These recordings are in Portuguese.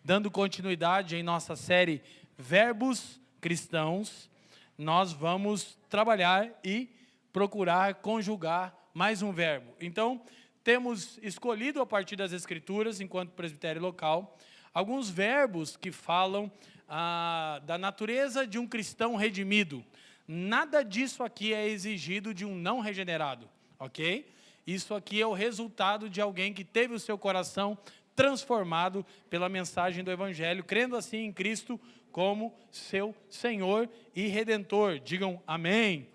dando continuidade em nossa série Verbos Cristãos, nós vamos trabalhar e procurar conjugar mais um verbo. Então, temos escolhido a partir das Escrituras, enquanto presbitério local, alguns verbos que falam da natureza de um cristão redimido. Nada disso aqui é exigido de um não regenerado, ok? Isso aqui é o resultado de alguém que teve o seu coração transformado pela mensagem do Evangelho, crendo assim em Cristo como seu Senhor e Redentor. Digam amém.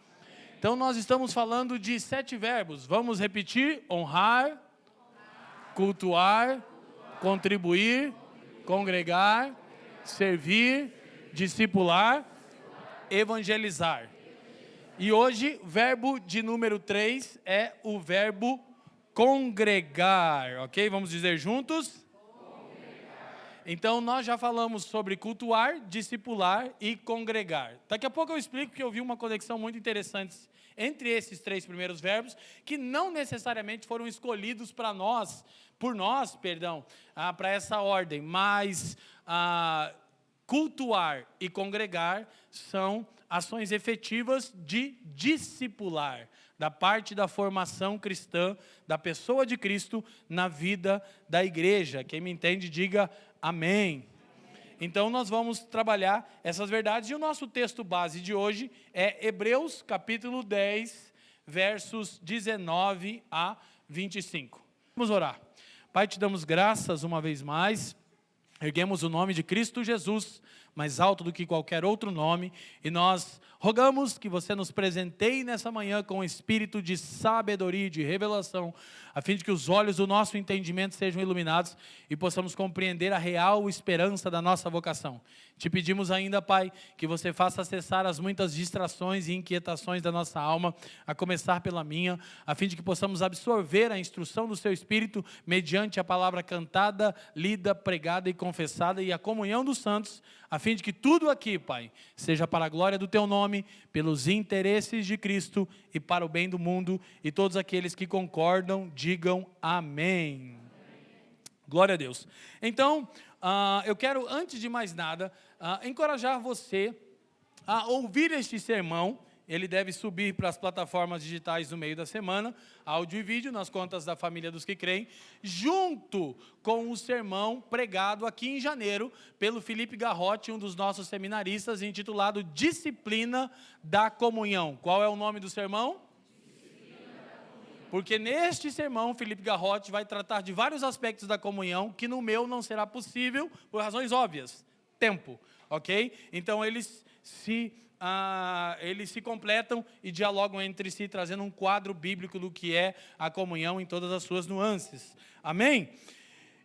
Então nós estamos falando de 7 verbos. Vamos repetir: honrar, cultuar, contribuir, congregar, servir, discipular, evangelizar. E hoje, o verbo de número 3 é o verbo congregar, ok? Vamos dizer juntos? Congregar. Então, nós já falamos sobre cultuar, discipular e congregar. Daqui a pouco eu explico que eu vi uma conexão muito interessante entre esses 3 primeiros verbos, que não necessariamente foram escolhidos para nós, para essa ordem, mas cultuar e congregar são ações efetivas de discipular, da parte da formação cristã, da pessoa de Cristo na vida da igreja. Quem me entende, diga amém. Então nós vamos trabalhar essas verdades, e o nosso texto base de hoje é Hebreus capítulo 10, versos 19 a 25. Vamos orar. Pai, te damos graças uma vez mais, erguemos o nome de Cristo Jesus mais alto do que qualquer outro nome, e nós rogamos que você nos presenteie nessa manhã com o espírito de sabedoria e de revelação, a fim de que os olhos do nosso entendimento sejam iluminados e possamos compreender a real esperança da nossa vocação. Te pedimos ainda, Pai, que você faça cessar as muitas distrações e inquietações da nossa alma, a começar pela minha, a fim de que possamos absorver a instrução do seu Espírito mediante a palavra cantada, lida, pregada e confessada, e a comunhão dos santos, a fim de que tudo aqui, Pai, seja para a glória do teu nome, pelos interesses de Cristo e para o bem do mundo, e todos aqueles que concordam, digam amém. Glória a Deus. Então, eu quero, antes de mais nada, encorajar você a ouvir este sermão. Ele deve subir para as plataformas digitais no meio da semana, áudio e vídeo, nas contas da família dos que creem, junto com o sermão pregado aqui em janeiro pelo Felipe Garrote, um dos nossos seminaristas, intitulado Disciplina da Comunhão. Qual é o nome do sermão? Porque neste sermão, Felipe Garrote vai tratar de vários aspectos da comunhão, que no meu não será possível, por razões óbvias. Tempo, ok? Então eles se completam e dialogam entre si, trazendo um quadro bíblico do que é a comunhão em todas as suas nuances. Amém?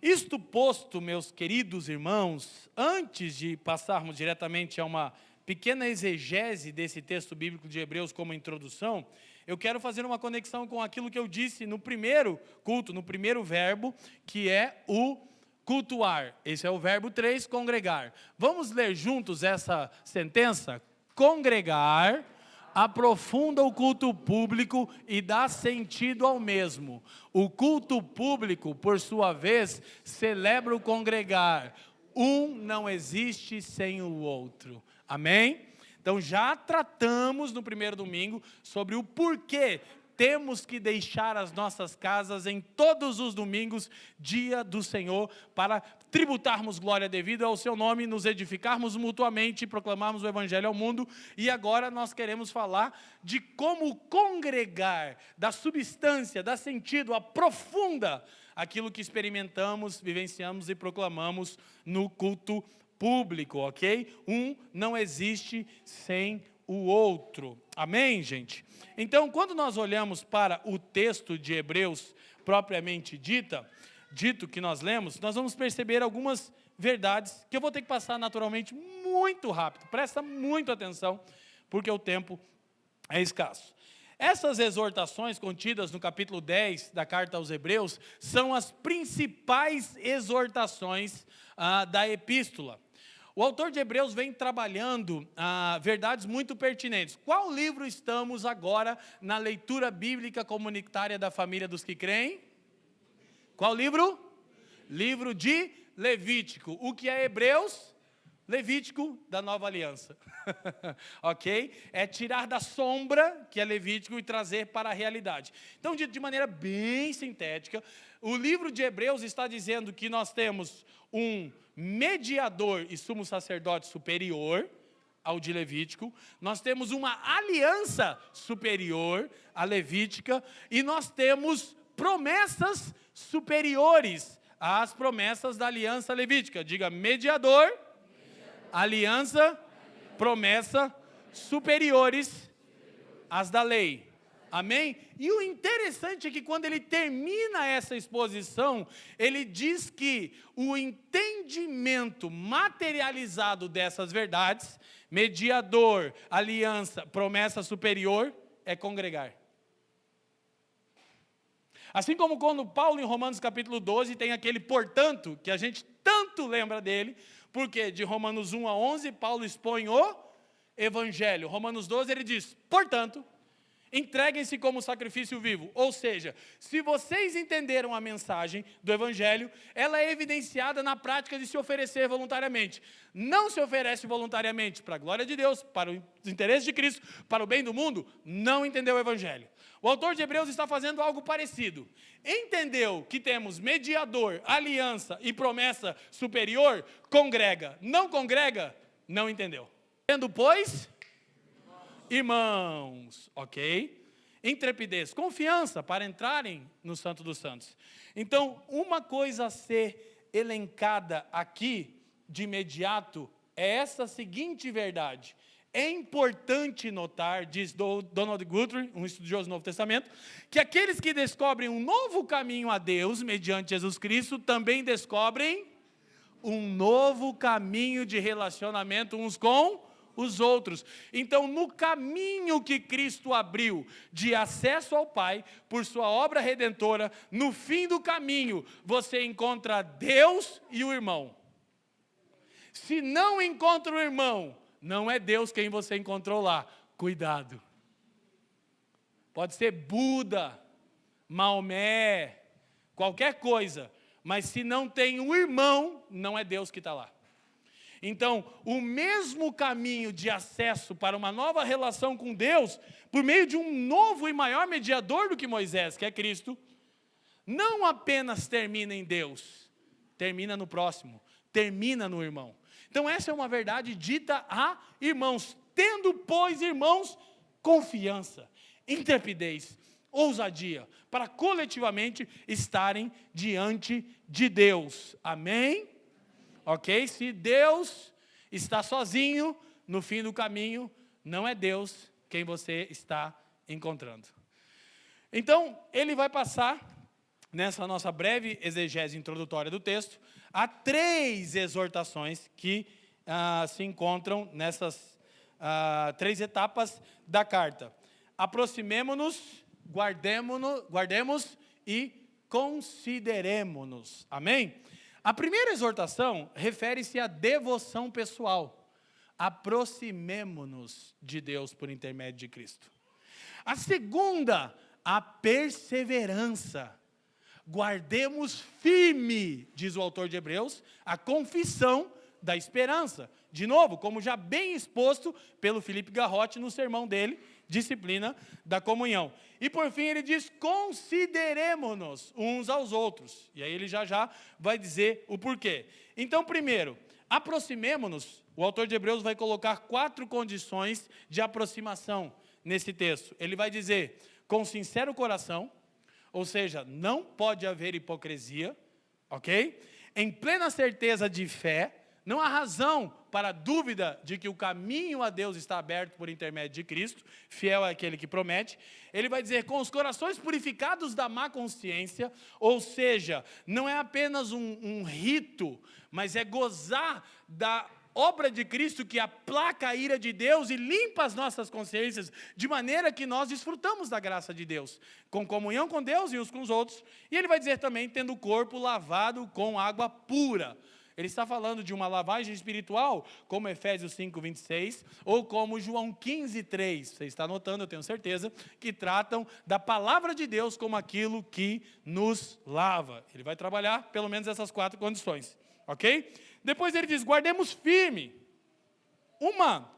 Isto posto, meus queridos irmãos, antes de passarmos diretamente a uma pequena exegese desse texto bíblico de Hebreus como introdução, eu quero fazer uma conexão com aquilo que eu disse no primeiro culto, no primeiro verbo, que é o cultuar. Esse é o verbo 3, congregar. Vamos ler juntos essa sentença? Congregar aprofunda o culto público e dá sentido ao mesmo. O culto público, por sua vez, celebra o congregar. Um não existe sem o outro. Amém? Então já tratamos no primeiro domingo sobre o porquê temos que deixar as nossas casas em todos os domingos, dia do Senhor, para tributarmos glória devida ao seu nome, nos edificarmos mutuamente e proclamarmos o Evangelho ao mundo. E agora nós queremos falar de como congregar, da substância, dá sentido, aprofunda aquilo que experimentamos, vivenciamos e proclamamos no culto público, ok? Um não existe sem o outro. Amém, gente? Então, quando nós olhamos para o texto de Hebreus propriamente dito que nós lemos, nós vamos perceber algumas verdades que eu vou ter que passar naturalmente muito rápido. Presta muito atenção, porque o tempo é escasso. Essas exortações contidas no capítulo 10 da carta aos Hebreus são as principais exortações da epístola. O autor de Hebreus vem trabalhando verdades muito pertinentes. Qual livro estamos agora na leitura bíblica comunitária da família dos que creem? Qual livro? Livro de Levítico. O que é Hebreus? Levítico da nova aliança. Ok? É tirar da sombra, que é Levítico, e trazer para a realidade. Então, de maneira bem sintética, o livro de Hebreus está dizendo que nós temos um mediador e sumo sacerdote superior ao de Levítico, nós temos uma aliança superior à levítica, e nós temos promessas superiores às promessas da aliança levítica. Diga, mediador, aliança, promessa, superiores às da lei. Amém? E o interessante é que quando ele termina essa exposição, ele diz que o entendimento materializado dessas verdades, mediador, aliança, promessa superior, é congregar. Assim como quando Paulo, em Romanos capítulo 12, tem aquele portanto, que a gente tanto lembra dele, porque de Romanos 1 a 11, Paulo expõe o Evangelho. Romanos 12, ele diz, portanto, entreguem-se como sacrifício vivo. Ou seja, se vocês entenderam a mensagem do Evangelho, ela é evidenciada na prática de se oferecer voluntariamente. Não se oferece voluntariamente para a glória de Deus, para os interesses de Cristo, para o bem do mundo, não entendeu o Evangelho. O autor de Hebreus está fazendo algo parecido. Entendeu que temos mediador, aliança e promessa superior? Congrega. Não congrega? Não entendeu. Tendo, pois, irmãos, ok? Intrepidez, confiança para entrarem no Santo dos Santos. Então, uma coisa a ser elencada aqui, de imediato, é essa seguinte verdade. É importante notar, diz Donald Guthrie, um estudioso do Novo Testamento, que aqueles que descobrem um novo caminho a Deus, mediante Jesus Cristo, também descobrem um novo caminho de relacionamento uns com os outros. Então, no caminho que Cristo abriu de acesso ao Pai, por sua obra redentora, no fim do caminho, você encontra Deus e o irmão. Se não encontra o irmão, não é Deus quem você encontrou lá. Cuidado. Pode ser Buda, Maomé, qualquer coisa, mas se não tem um irmão, não é Deus que está lá. Então, o mesmo caminho de acesso para uma nova relação com Deus, por meio de um novo e maior mediador do que Moisés, que é Cristo, não apenas termina em Deus, termina no próximo, termina no irmão. Então, essa é uma verdade dita a irmãos. Tendo, pois, irmãos, confiança, intrepidez, ousadia, para coletivamente estarem diante de Deus. Amém? Ok? Se Deus está sozinho no fim do caminho, não é Deus quem você está encontrando. Então, ele vai passar, nessa nossa breve exegese introdutória do texto, há 3 exortações que se encontram nessas 3 etapas da carta. Aproximemo-nos, guardemos e consideremo-nos. Amém? A primeira exortação refere-se à devoção pessoal. Aproximemo-nos de Deus por intermédio de Cristo. A segunda, a perseverança. Guardemos firme, diz o autor de Hebreus, a confissão da esperança. De novo, como já bem exposto pelo Felipe Garrote no sermão dele, Disciplina da Comunhão. E por fim ele diz, consideremo-nos uns aos outros. E aí ele já vai dizer o porquê. Então, primeiro, aproximemo-nos. O autor de Hebreus vai colocar 4 condições de aproximação nesse texto. Ele vai dizer, com sincero coração, ou seja, não pode haver hipocrisia, ok? Em plena certeza de fé, não há razão para dúvida de que o caminho a Deus está aberto por intermédio de Cristo, fiel é aquele que promete. Ele vai dizer, com os corações purificados da má consciência, ou seja, não é apenas um rito, mas é gozar da obra de Cristo que aplaca a ira de Deus e limpa as nossas consciências, de maneira que nós desfrutamos da graça de Deus, com comunhão com Deus e uns com os outros. E ele vai dizer também, tendo o corpo lavado com água pura. Ele está falando de uma lavagem espiritual, como Efésios 5:26, ou como João 15:3. Você está anotando, eu tenho certeza, que tratam da palavra de Deus como aquilo que nos lava. Ele vai trabalhar pelo menos essas 4 condições. Ok? Depois ele diz, guardemos firme. Uma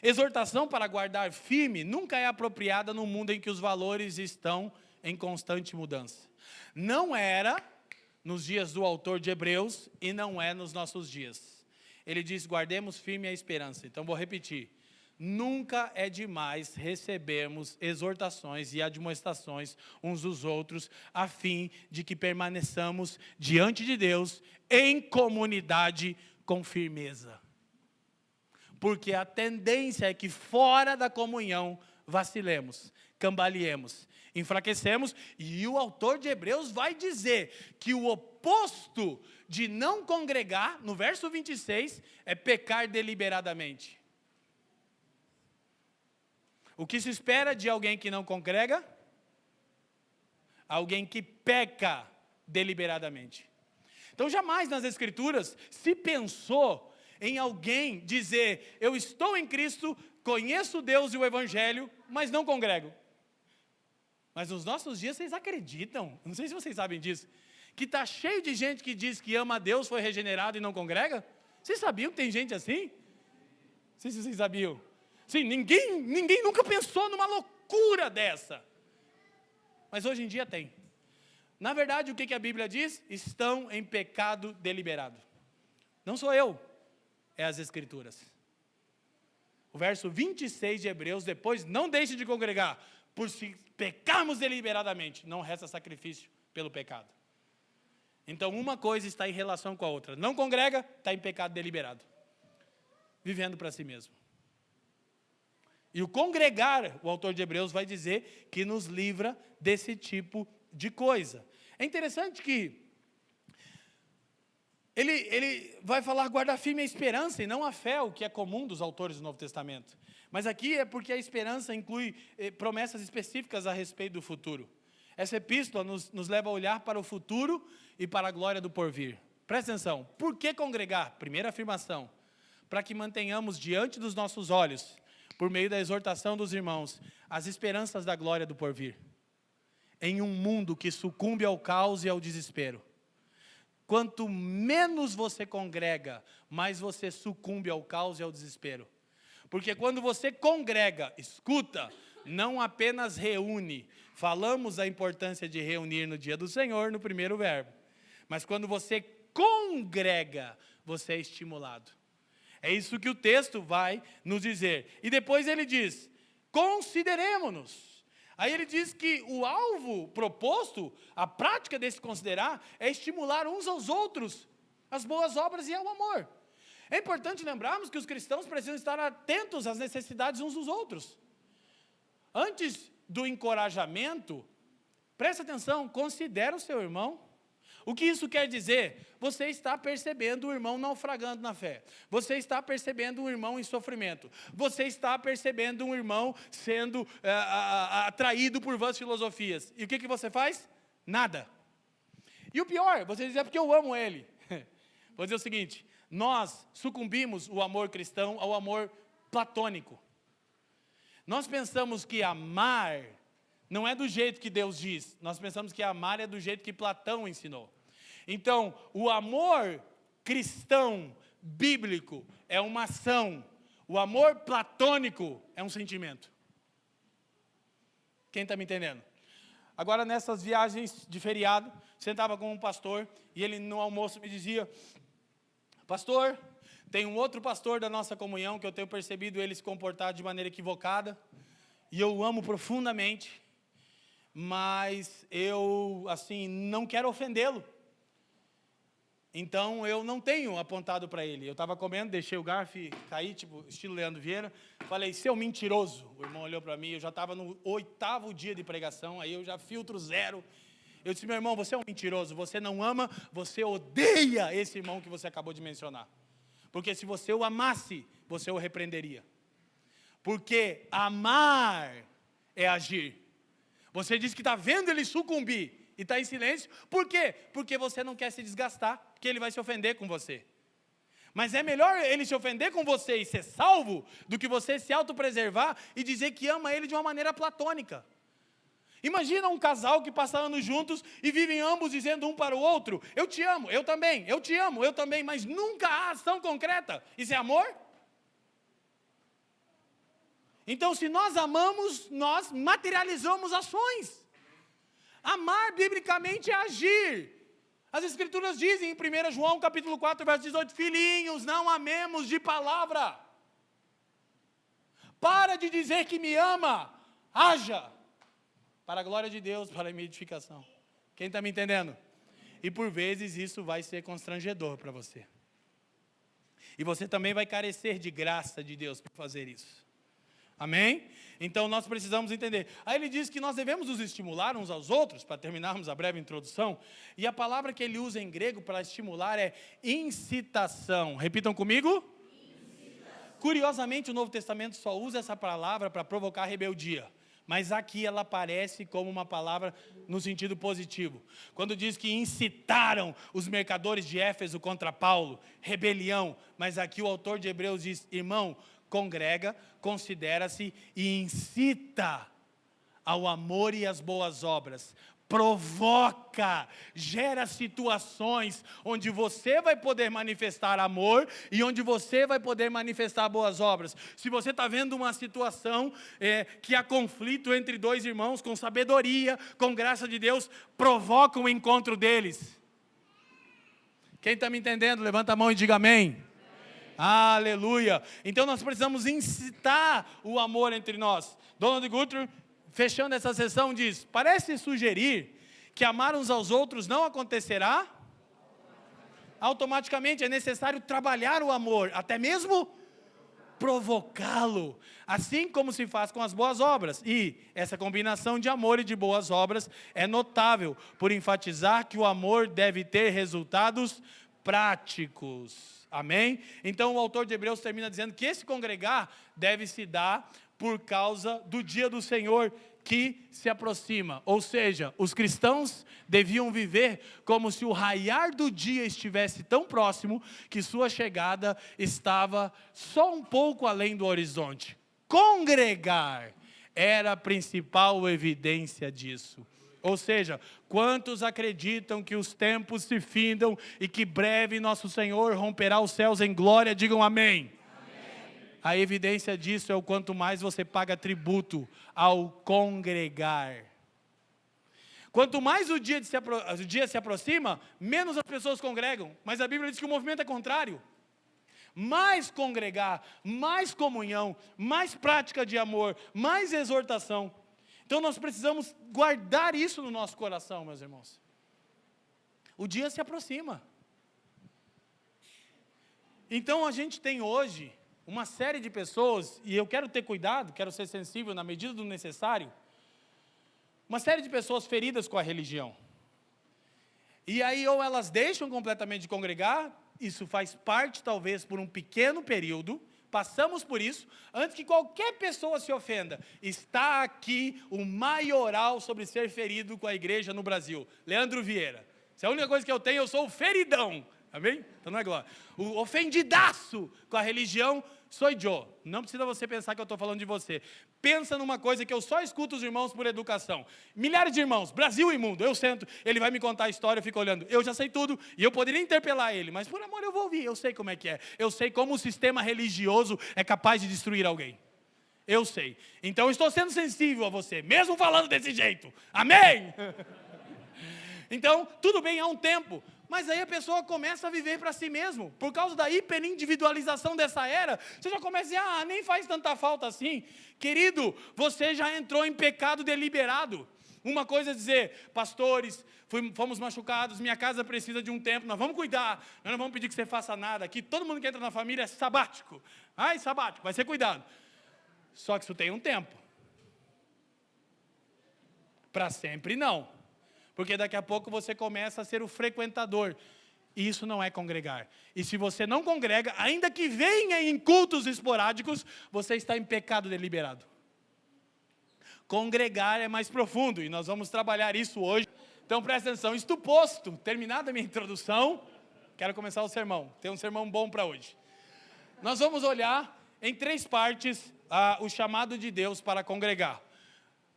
exortação para guardar firme nunca é apropriada num mundo em que os valores estão em constante mudança. Não era nos dias do autor de Hebreus e não é nos nossos dias. Ele diz, guardemos firme a esperança. Então vou repetir. Nunca é demais recebermos exortações e admoestações uns dos outros, a fim de que permaneçamos diante de Deus em comunidade com firmeza. Porque a tendência é que fora da comunhão vacilemos, cambaleemos, enfraquecemos, e o autor de Hebreus vai dizer que o oposto de não congregar, no verso 26, é pecar deliberadamente. O que se espera de alguém que não congrega? Alguém que peca deliberadamente. Então jamais nas Escrituras se pensou em alguém dizer, eu estou em Cristo, conheço Deus e o Evangelho, mas não congrego. Mas nos nossos dias vocês acreditam, não sei se vocês sabem disso, que está cheio de gente que diz que ama a Deus, foi regenerado e não congrega? Vocês sabiam que tem gente assim? Não sei se vocês sabiam. Sim, ninguém nunca pensou numa loucura dessa. Mas hoje em dia tem. Na verdade, o que a Bíblia diz? Estão em pecado deliberado. Não sou eu, é as Escrituras. O verso 26 de Hebreus, depois, não deixe de congregar, por se pecarmos deliberadamente, não resta sacrifício pelo pecado. Então, uma coisa está em relação com a outra. Não congrega, está em pecado deliberado. Vivendo para si mesmo. E o congregar, o autor de Hebreus vai dizer que nos livra desse tipo de coisa. É interessante que ele vai falar guardar firme a esperança e não a fé, o que é comum dos autores do Novo Testamento. Mas aqui é porque a esperança inclui promessas específicas a respeito do futuro. Essa epístola nos leva a olhar para o futuro e para a glória do porvir. Presta atenção, por que congregar? Primeira afirmação, para que mantenhamos diante dos nossos olhos, por meio da exortação dos irmãos, as esperanças da glória do porvir. Em um mundo que sucumbe ao caos e ao desespero. Quanto menos você congrega, mais você sucumbe ao caos e ao desespero. Porque quando você congrega, escuta, não apenas reúne. Falamos a importância de reunir no dia do Senhor, no primeiro verbo. Mas quando você congrega, você é estimulado. É isso que o texto vai nos dizer. E depois ele diz, consideremo-nos. Aí ele diz que o alvo proposto, a prática desse considerar, é estimular uns aos outros, as boas obras e ao amor. É importante lembrarmos que os cristãos precisam estar atentos às necessidades uns dos outros. Antes do encorajamento, presta atenção, considera o seu irmão. O que isso quer dizer? Você está percebendo o irmão naufragando na fé. Você está percebendo um irmão em sofrimento. Você está percebendo um irmão sendo atraído por vãs filosofias. E o que você faz? Nada. E o pior, você diz, é porque eu amo ele. Vou dizer o seguinte, nós sucumbimos o amor cristão ao amor platônico. Nós pensamos que amar não é do jeito que Deus diz. Nós pensamos que amar é do jeito que Platão ensinou. Então, o amor cristão, bíblico, é uma ação. O amor platônico é um sentimento. Quem está me entendendo? Agora, nessas viagens de feriado, sentava com um pastor, e ele no almoço me dizia, pastor, tem um outro pastor da nossa comunhão, que eu tenho percebido ele se comportar de maneira equivocada, e eu o amo profundamente, mas eu, assim, não quero ofendê-lo. Então, eu não tenho apontado para ele. Eu estava comendo, deixei o garfo cair, tipo, estilo Leandro Vieira. Falei, seu mentiroso. O irmão olhou para mim, eu já estava no 8º dia de pregação, aí eu já filtro zero. Eu disse, meu irmão, você é um mentiroso, você não ama, você odeia esse irmão que você acabou de mencionar. Porque se você o amasse, você o repreenderia. Porque amar é agir. Você diz que está vendo ele sucumbir e está em silêncio. Por quê? Porque você não quer se desgastar, porque ele vai se ofender com você. Mas é melhor ele se ofender com você e ser salvo, do que você se autopreservar e dizer que ama ele de uma maneira platônica. Imagina um casal que passa anos juntos e vivem ambos dizendo um para o outro: eu te amo, eu também, eu te amo, eu também, mas nunca há ação concreta. Isso é amor? Então, se nós amamos, nós materializamos ações. Amar, biblicamente, é agir. As Escrituras dizem em 1 João, capítulo 4, verso 18, filhinhos, não amemos de palavra. Para de dizer que me ama, haja. Para a glória de Deus, para a minha edificação. Quem está me entendendo? E por vezes isso vai ser constrangedor para você. E você também vai carecer de graça de Deus para fazer isso. Amém? Então nós precisamos entender. Aí ele diz que nós devemos nos estimular uns aos outros, para terminarmos a breve introdução. E a palavra que ele usa em grego para estimular é incitação. Repitam comigo. Incitação. Curiosamente, o Novo Testamento só usa essa palavra para provocar rebeldia. Mas aqui ela aparece como uma palavra no sentido positivo. Quando diz que incitaram os mercadores de Éfeso contra Paulo, rebelião. Mas aqui o autor de Hebreus diz, irmão, congrega, considera-se e incita ao amor e às boas obras. Provoca, gera situações onde você vai poder manifestar amor e onde você vai poder manifestar boas obras. Se você está vendo uma situação que há conflito entre dois irmãos, com sabedoria, com graça de Deus, provoca o encontro deles. Quem está me entendendo, levanta a mão e diga amém. Aleluia! Então nós precisamos incitar o amor entre nós. Donald Guthrie, fechando essa sessão, diz, parece sugerir que amar uns aos outros não acontecerá automaticamente, é necessário trabalhar o amor, até mesmo provocá-lo, assim como se faz com as boas obras. E essa combinação de amor e de boas obras é notável, por enfatizar que o amor deve ter resultados práticos. Amém? Então o autor de Hebreus termina dizendo que esse congregar deve se dar por causa do dia do Senhor que se aproxima. Ou seja, os cristãos deviam viver como se o raiar do dia estivesse tão próximo que sua chegada estava só um pouco além do horizonte. Congregar era a principal evidência disso. Ou seja, quantos acreditam que os tempos se findam e que breve nosso Senhor romperá os céus em glória, digam amém. A evidência disso é o quanto mais você paga tributo ao congregar. Quanto mais o dia se aproxima, menos as pessoas congregam. Mas a Bíblia diz que o movimento é contrário. Mais congregar, mais comunhão, mais prática de amor, mais exortação. Então nós precisamos guardar isso no nosso coração, meus irmãos. O dia se aproxima. Então a gente tem hoje uma série de pessoas, e eu quero ter cuidado, quero ser sensível na medida do necessário, uma série de pessoas feridas com a religião. E aí ou elas deixam completamente de congregar, isso faz parte talvez por um pequeno período, passamos por isso, antes que qualquer pessoa se ofenda. Está aqui o maioral sobre ser ferido com a igreja no Brasil, Leandro Vieira. Se a única coisa que eu tenho, eu sou o feridão. Amém? Então não é glória. O ofendidaço com a religião, sou eu. Não precisa você pensar que eu estou falando de você. Pensa numa coisa que eu só escuto os irmãos por educação. Milhares de irmãos, Brasil imundo. Eu sento, ele vai me contar a história, eu fico olhando. Eu já sei tudo e eu poderia interpelar ele, mas por amor eu vou ouvir. Eu sei como é que é. Eu sei como o sistema religioso é capaz de destruir alguém. Eu sei. Então eu estou sendo sensível a você, mesmo falando desse jeito. Amém? Então, tudo bem, há um tempo. Mas aí a pessoa começa a viver para si mesmo. Por causa da hiperindividualização dessa era, você já começa a dizer, nem faz tanta falta assim. Querido, você já entrou em pecado deliberado. Uma coisa é dizer, pastores, fomos machucados, minha casa precisa de um tempo, nós vamos cuidar, nós não vamos pedir que você faça nada. Aqui todo mundo que entra na família é sabático. Sabático, vai ser cuidado. Só que isso tem um tempo. Para sempre não. Porque daqui a pouco você começa a ser o frequentador. E isso não é congregar. E se você não congrega, ainda que venha em cultos esporádicos, você está em pecado deliberado. Congregar é mais profundo, e nós vamos trabalhar isso hoje. Então presta atenção, isto posto, terminada a minha introdução, quero começar o sermão. Tem um sermão bom para hoje. Nós vamos olhar em 3 partes o chamado de Deus para congregar.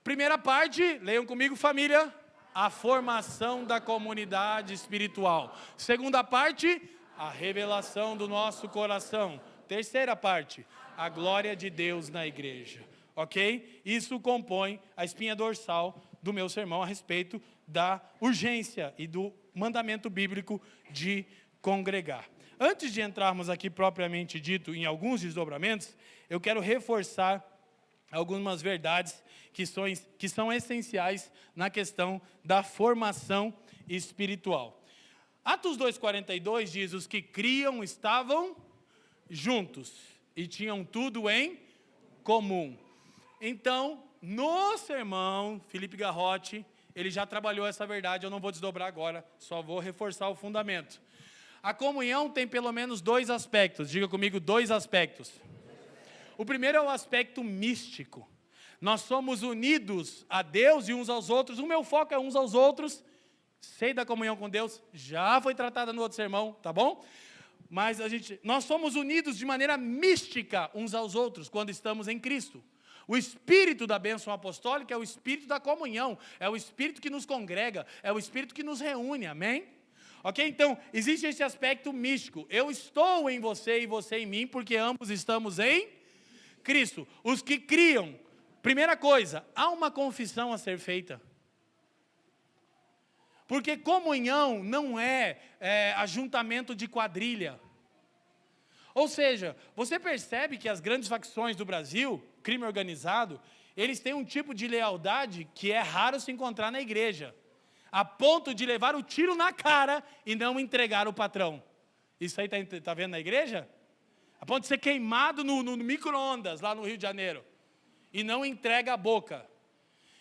Primeira parte, leiam comigo, família. A formação da comunidade espiritual. Segunda parte, a revelação do nosso coração. Terceira parte, a glória de Deus na igreja. Ok? Isso compõe a espinha dorsal do meu sermão a respeito da urgência e do mandamento bíblico de congregar. Antes de entrarmos aqui propriamente dito em alguns desdobramentos, eu quero reforçar algumas verdades que são essenciais na questão da formação espiritual. Atos 2,42 diz, os que criam estavam juntos e tinham tudo em comum. Então, no sermão, Felipe Garrote, ele já trabalhou essa verdade, eu não vou desdobrar agora, só vou reforçar o fundamento. A comunhão tem pelo menos 2 aspectos, diga comigo, 2 aspectos. O primeiro é o aspecto místico. Nós somos unidos a Deus e uns aos outros. O meu foco é uns aos outros. Sei da comunhão com Deus, já foi tratada no outro sermão, tá bom? Mas nós somos unidos de maneira mística uns aos outros quando estamos em Cristo. O espírito da bênção apostólica é o espírito da comunhão, é o espírito que nos congrega, é o espírito que nos reúne, amém? Ok? Então, existe esse aspecto místico. Eu estou em você e você em mim, porque ambos estamos em Cristo. Os que criam, primeira coisa, há uma confissão a ser feita. Porque comunhão não é ajuntamento de quadrilha. Ou seja, você percebe que as grandes facções do Brasil, crime organizado, eles têm um tipo de lealdade que é raro se encontrar na igreja. A ponto de levar o tiro na cara e não entregar o patrão. Isso aí está vendo na igreja? A ponto de ser queimado no micro-ondas lá no Rio de Janeiro. E não entrega a boca.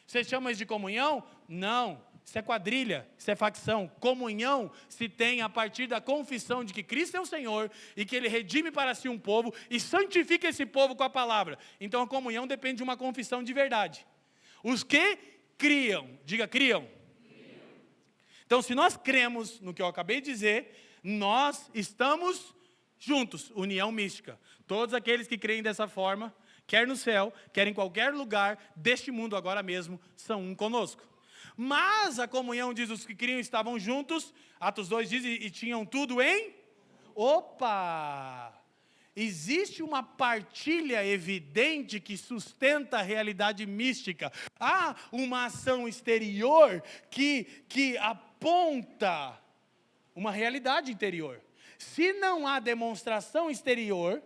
Você chama isso de comunhão? Não. Isso é quadrilha, isso é facção. Comunhão se tem a partir da confissão de que Cristo é o Senhor e que Ele redime para si um povo e santifica esse povo com a palavra. Então a comunhão depende de uma confissão de verdade. Os que criam, diga criam. Então se nós cremos no que eu acabei de dizer, nós estamos juntos, união mística. Todos aqueles que creem dessa forma, quer no céu, quer em qualquer lugar deste mundo agora mesmo, são um conosco. Mas a comunhão, diz, os que criam estavam juntos, Atos 2 diz, e tinham tudo em... Opa! Existe uma partilha evidente que sustenta a realidade mística. Há uma ação exterior que aponta uma realidade interior. Se não há demonstração exterior,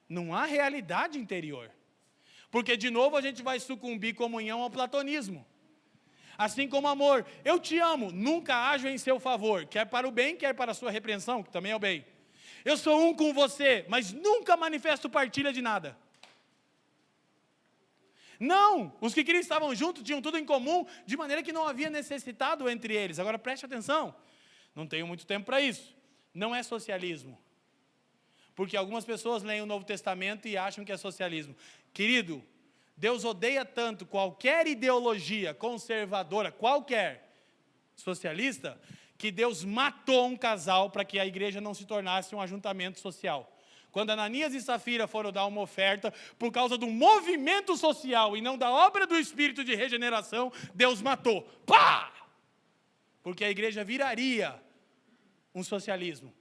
não há realidade interior. Porque, de novo, a gente vai sucumbir comunhão ao platonismo. Assim como amor, eu te amo, nunca ajo em seu favor, quer para o bem, quer para a sua repreensão, que também é o bem. Eu sou um com você, mas nunca manifesto partilha de nada. Não, os que queriam estavam juntos, tinham tudo em comum, de maneira que não havia necessitado entre eles. Agora preste atenção, não tenho muito tempo para isso. Não é socialismo. Porque algumas pessoas leem o Novo Testamento e acham que é socialismo. Querido, Deus odeia tanto qualquer ideologia conservadora, qualquer socialista, que Deus matou um casal para que a igreja não se tornasse um ajuntamento social. Quando Ananias e Safira foram dar uma oferta, por causa do movimento social e não da obra do Espírito de regeneração, Deus matou. Pá! Porque a igreja viraria um socialismo.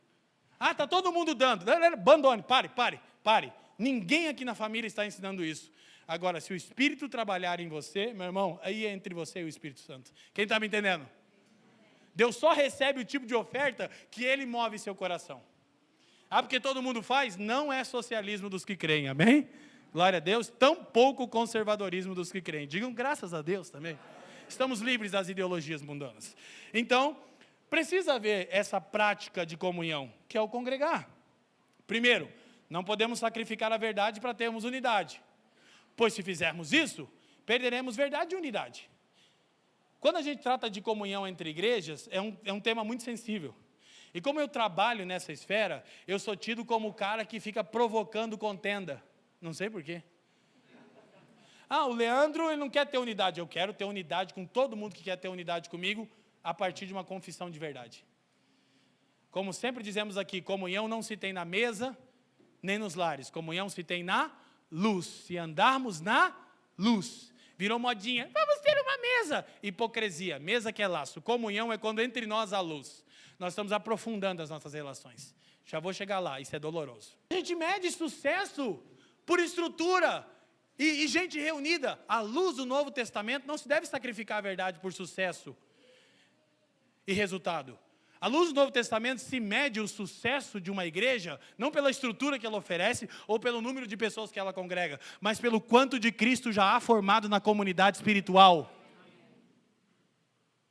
Ah, está todo mundo dando. Abandone, pare. Ninguém aqui na família está ensinando isso. Agora, se o Espírito trabalhar em você, meu irmão, aí é entre você e o Espírito Santo. Quem está me entendendo? Deus só recebe o tipo de oferta que Ele move seu coração. Ah, porque todo mundo faz? Não é socialismo dos que creem, amém? Glória a Deus. Tampouco conservadorismo dos que creem. Digam graças a Deus também. Estamos livres das ideologias mundanas. Então, precisa haver essa prática de comunhão, que é o congregar. Primeiro, não podemos sacrificar a verdade para termos unidade. Pois se fizermos isso, perderemos verdade e unidade. Quando a gente trata de comunhão entre igrejas, é um tema muito sensível. E como eu trabalho nessa esfera, eu sou tido como o cara que fica provocando contenda. Não sei porquê. Ah, o Leandro ele não quer ter unidade. Eu quero ter unidade com todo mundo que quer ter unidade comigo, a partir de uma confissão de verdade. Como sempre dizemos aqui, comunhão não se tem na mesa, nem nos lares. Comunhão se tem na luz. Se andarmos na luz. Virou modinha. Vamos ter uma mesa. Hipocrisia. Mesa que é laço. Comunhão é quando entre nós há luz. Nós estamos aprofundando as nossas relações. Já vou chegar lá. Isso é doloroso. A gente mede sucesso por estrutura e gente reunida. À luz do Novo Testamento, não se deve sacrificar a verdade por sucesso e resultado. À luz do Novo Testamento se mede o sucesso de uma igreja, não pela estrutura que ela oferece, ou pelo número de pessoas que ela congrega, mas pelo quanto de Cristo já há formado na comunidade espiritual.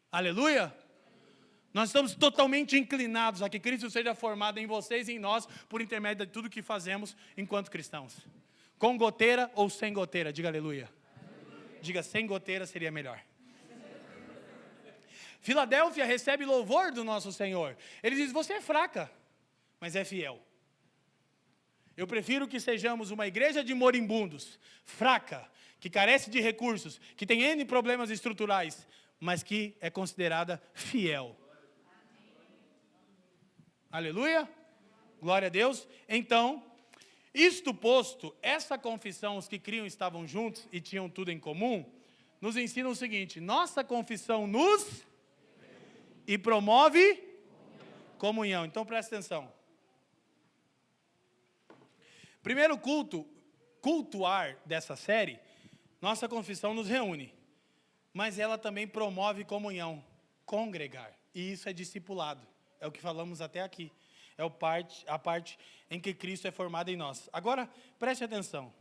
Aleluia! Nós estamos totalmente inclinados a que Cristo seja formado em vocês e em nós, por intermédio de tudo que fazemos enquanto cristãos. Com goteira ou sem goteira, diga aleluia. Diga, sem goteira seria melhor. Filadélfia recebe louvor do nosso Senhor. Ele diz, você é fraca, mas é fiel. Eu prefiro que sejamos uma igreja de moribundos, fraca, que carece de recursos, que tem N problemas estruturais, mas que é considerada fiel. Aleluia? Glória a Deus. Então, isto posto, essa confissão, os que criam estavam juntos e tinham tudo em comum, nos ensina o seguinte, nossa confissão nos e promove comunhão. Então presta atenção. Primeiro cultuar dessa série, nossa confissão nos reúne, mas ela também promove comunhão, congregar. E isso é discipulado, é o que falamos até aqui. É a parte em que Cristo é formado em nós. Agora, preste atenção.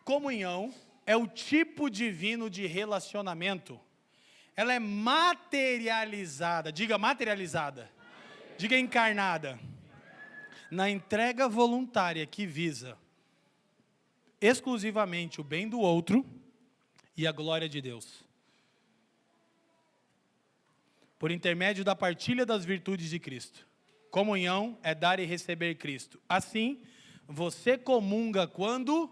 Comunhão é o tipo divino de relacionamento. Ela é materializada, diga materializada, diga encarnada, na entrega voluntária que visa exclusivamente o bem do outro e a glória de Deus. Por intermédio da partilha das virtudes de Cristo. Comunhão é dar e receber Cristo. Assim, você comunga quando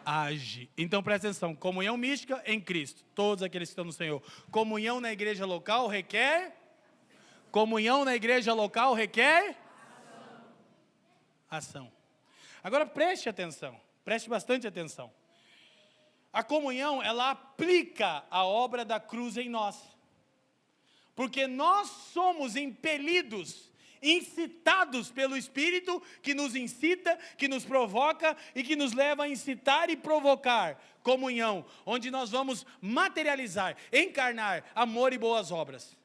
age. Então presta atenção, comunhão mística em Cristo, todos aqueles que estão no Senhor. Comunhão na igreja local requer? Comunhão na igreja local requer? Ação. Agora preste atenção, preste bastante atenção. A comunhão, ela aplica a obra da cruz em nós. Porque nós somos impelidos, incitados pelo Espírito que nos incita, que nos provoca e que nos leva a incitar e provocar comunhão, onde nós vamos materializar, encarnar amor e boas obras.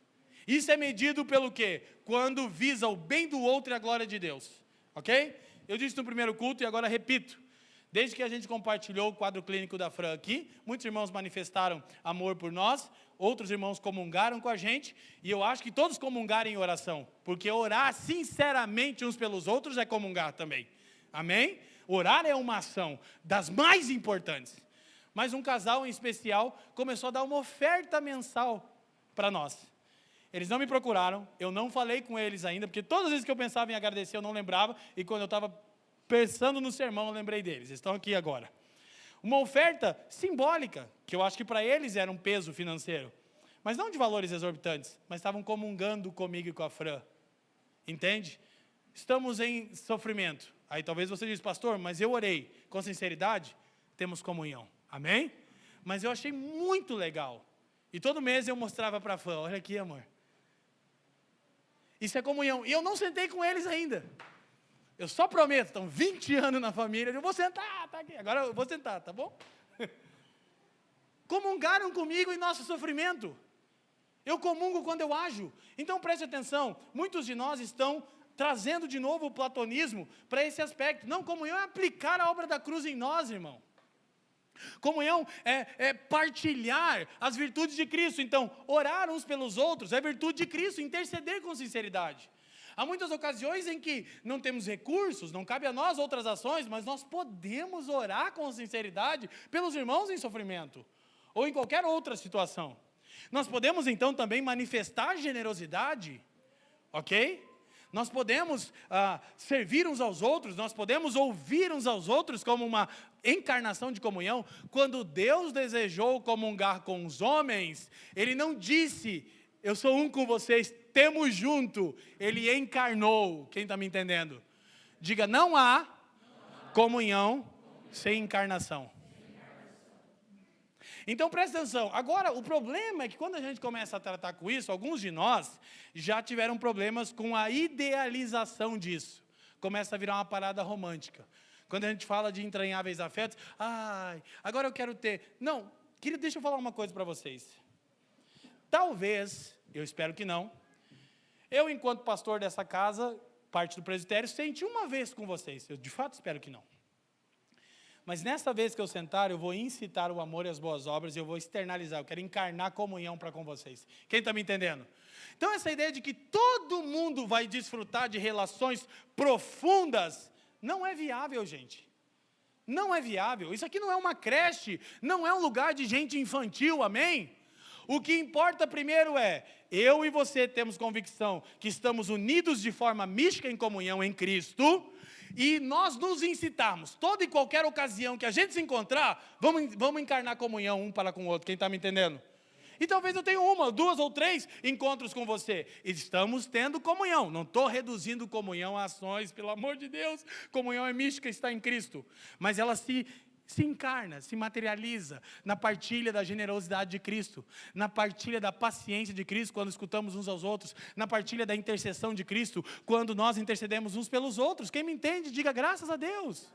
Isso é medido pelo quê? Quando visa o bem do outro e a glória de Deus, ok? Eu disse no primeiro culto e agora repito. Desde que a gente compartilhou o quadro clínico da Fran aqui, muitos irmãos manifestaram amor por nós, outros irmãos comungaram com a gente, e eu acho que todos comungaram em oração, porque orar sinceramente uns pelos outros é comungar também, amém? Orar é uma ação das mais importantes, mas um casal em especial começou a dar uma oferta mensal para nós. Eles não me procuraram, eu não falei com eles ainda, porque todas as vezes que eu pensava em agradecer eu não lembrava, e quando eu estava pensando no sermão, eu lembrei deles. Estão aqui agora. Uma oferta simbólica, que eu acho que para eles era um peso financeiro. Mas não de valores exorbitantes, mas estavam comungando comigo e com a Fran. Entende? Estamos em sofrimento. Aí talvez você diz, pastor, mas eu orei. Com sinceridade, temos comunhão. Amém? Mas eu achei muito legal. E todo mês eu mostrava para a Fran, olha aqui, amor. Isso é comunhão. E eu não sentei com eles ainda. Eu só prometo, estão 20 anos na família, eu vou sentar, tá aqui, agora eu vou sentar, tá bom? Comungaram comigo em nosso sofrimento. Eu comungo quando eu ajo. Então preste atenção, muitos de nós estão trazendo de novo o platonismo para esse aspecto. Não, comunhão é aplicar a obra da cruz em nós, irmão. Comunhão é partilhar as virtudes de Cristo. Então, orar uns pelos outros é virtude de Cristo, interceder com sinceridade. Há muitas ocasiões em que não temos recursos, não cabe a nós outras ações, mas nós podemos orar com sinceridade pelos irmãos em sofrimento, ou em qualquer outra situação. Nós podemos então também manifestar generosidade, ok? Nós podemos servir uns aos outros, nós podemos ouvir uns aos outros como uma encarnação de comunhão. Quando Deus desejou comungar com os homens, Ele não disse, eu sou um com vocês, temos junto. Ele encarnou. Quem está me entendendo? Diga, não há comunhão sem encarnação. Então presta atenção. Agora, o problema é que quando a gente começa a tratar com isso, alguns de nós já tiveram problemas com a idealização disso. Começa a virar uma parada romântica. Quando a gente fala de entranháveis afetos, agora eu quero ter. Não, querido, deixa eu falar uma coisa para vocês. Talvez, eu espero que não, eu, enquanto pastor dessa casa, parte do presbitério, senti uma vez com vocês. Eu de fato espero que não. Mas nessa vez que eu sentar, eu vou incitar o amor e as boas obras, e eu vou externalizar, eu quero encarnar comunhão para com vocês. Quem está me entendendo? Então essa ideia de que todo mundo vai desfrutar de relações profundas, não é viável, gente. Não é viável. Isso aqui não é uma creche, não é um lugar de gente infantil, amém? O que importa primeiro é, eu e você temos convicção que estamos unidos de forma mística em comunhão em Cristo, e nós nos incitarmos, toda e qualquer ocasião que a gente se encontrar, vamos encarnar comunhão um para com o outro, quem está me entendendo? E talvez eu tenha 1, 2 ou 3 encontros com você, estamos tendo comunhão, não estou reduzindo comunhão a ações, pelo amor de Deus, comunhão é mística, está em Cristo, mas ela se encarna, se materializa na partilha da generosidade de Cristo, na partilha da paciência de Cristo, quando escutamos uns aos outros, na partilha da intercessão de Cristo, quando nós intercedemos uns pelos outros. Quem me entende, diga graças a Deus.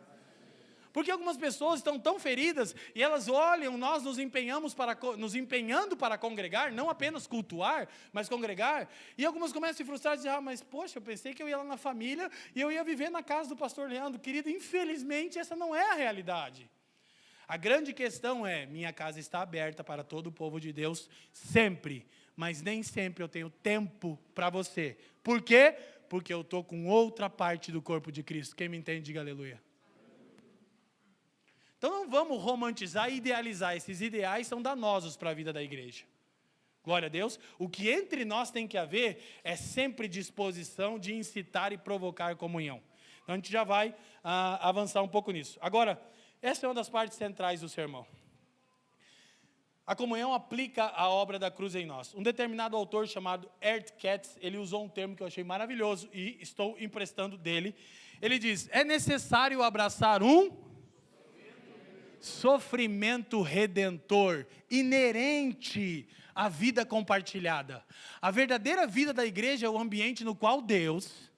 Porque algumas pessoas estão tão feridas, e elas olham, nós nos empenhando para congregar, não apenas cultuar, mas congregar, e algumas começam a se frustrar e dizer, mas poxa, eu pensei que eu ia lá na família, e eu ia viver na casa do pastor Leandro. Querido, infelizmente essa não é a realidade. A grande questão é, minha casa está aberta para todo o povo de Deus, sempre, mas nem sempre eu tenho tempo para você. Por quê? Porque eu estou com outra parte do corpo de Cristo. Quem me entende, diga aleluia. Então não vamos romantizar e idealizar, esses ideais são danosos para a vida da igreja. Glória a Deus. O que entre nós tem que haver é sempre disposição de incitar e provocar comunhão. Então a gente já vai avançar um pouco nisso. Agora, essa é uma das partes centrais do sermão. A comunhão aplica a obra da cruz em nós. Um determinado autor chamado Ert Katz, ele usou um termo que eu achei maravilhoso e estou emprestando dele. Ele diz, é necessário abraçar um sofrimento redentor, inerente à vida compartilhada. A verdadeira vida da igreja é o ambiente no qual Deus,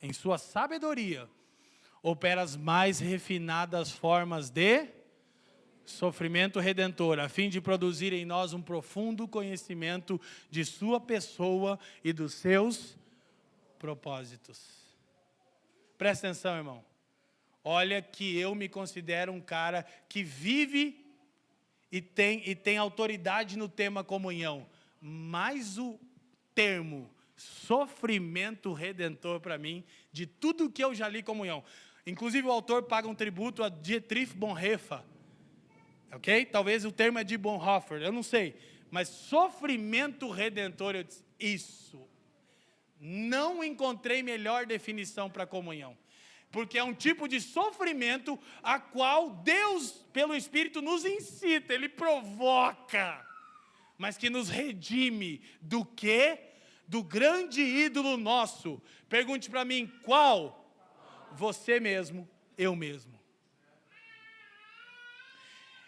em sua sabedoria, opera as mais refinadas formas de sofrimento redentor, a fim de produzir em nós um profundo conhecimento de sua pessoa e dos seus propósitos. Presta atenção, irmão. Olha que eu me considero um cara que vive e tem autoridade no tema comunhão, mas o termo sofrimento redentor para mim, de tudo que eu já li comunhão. Inclusive o autor paga um tributo a Dietrich Bonhoeffer, ok? Talvez o termo é de Bonhoeffer, eu não sei, mas sofrimento redentor, eu disse, isso, não encontrei melhor definição para comunhão, porque é um tipo de sofrimento a qual Deus, pelo Espírito, nos incita, Ele provoca, mas que nos redime do quê? Do grande ídolo nosso. Pergunte para mim, qual? Você mesmo, eu mesmo.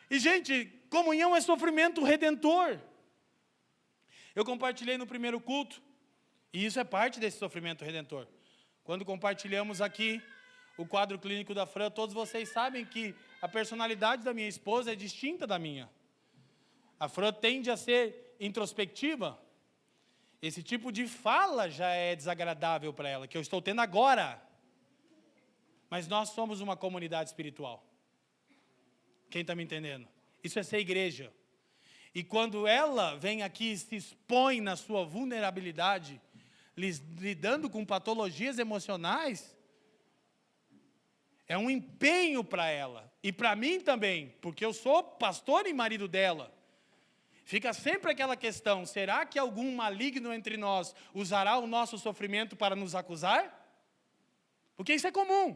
E gente, comunhão é sofrimento redentor. Eu compartilhei no primeiro culto, e isso é parte desse sofrimento redentor. Quando compartilhamos aqui o quadro clínico da Fran, todos vocês sabem que a personalidade da minha esposa é distinta da minha. A Fran tende a ser introspectiva. Esse tipo de fala já é desagradável para ela, que eu estou tendo agora. Mas nós somos uma comunidade espiritual. Quem está me entendendo? Isso é ser igreja. E quando ela vem aqui e se expõe na sua vulnerabilidade, lidando com patologias emocionais, é um empenho para ela. E para mim também, porque eu sou pastor e marido dela. Fica sempre aquela questão, será que algum maligno entre nós usará o nosso sofrimento para nos acusar? Porque isso é comum.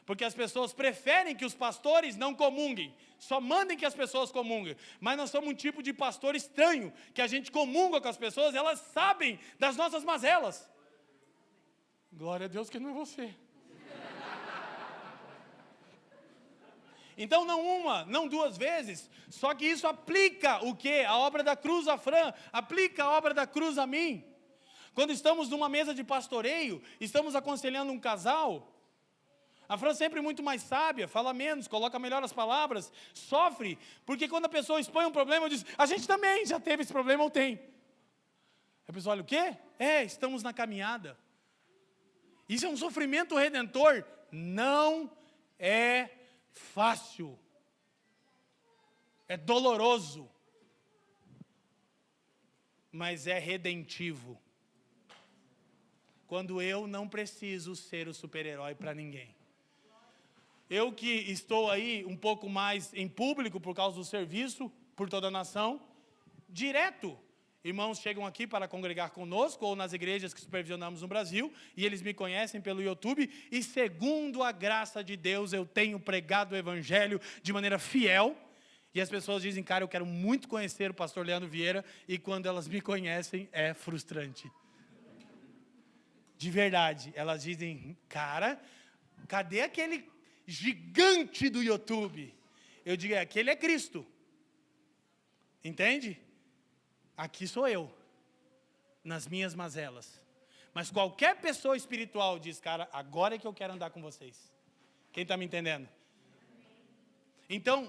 Porque as pessoas preferem que os pastores não comunguem, só mandem que as pessoas comunguem. Mas nós somos um tipo de pastor estranho, que a gente comunga com as pessoas, elas sabem das nossas mazelas. Glória a Deus que não é você. Então não uma, não duas vezes, só que isso aplica o quê? A obra da cruz a Fran, aplica a obra da cruz a mim. Quando estamos numa mesa de pastoreio, estamos aconselhando um casal, a Fran sempre muito mais sábia, fala menos, coloca melhor as palavras, sofre, porque quando a pessoa expõe um problema, diz, a gente também já teve esse problema ou tem. A pessoa olha, o quê? Estamos na caminhada. Isso é um sofrimento redentor? Não é fácil. É doloroso. Mas é redentivo. Quando eu não preciso ser o super-herói para ninguém. Eu que estou aí um pouco mais em público por causa do serviço, por toda a nação, direto, irmãos chegam aqui para congregar conosco, ou nas igrejas que supervisionamos no Brasil, e eles me conhecem pelo YouTube, e segundo a graça de Deus, eu tenho pregado o Evangelho de maneira fiel, e as pessoas dizem, cara, eu quero muito conhecer o pastor Leandro Vieira, e quando elas me conhecem, é frustrante. De verdade, elas dizem, cara, cadê aquele gigante do YouTube? Eu digo, aquele é Cristo. Entende? Aqui sou eu, nas minhas mazelas. Mas qualquer pessoa espiritual diz, cara, agora é que eu quero andar com vocês. Quem está me entendendo? Então,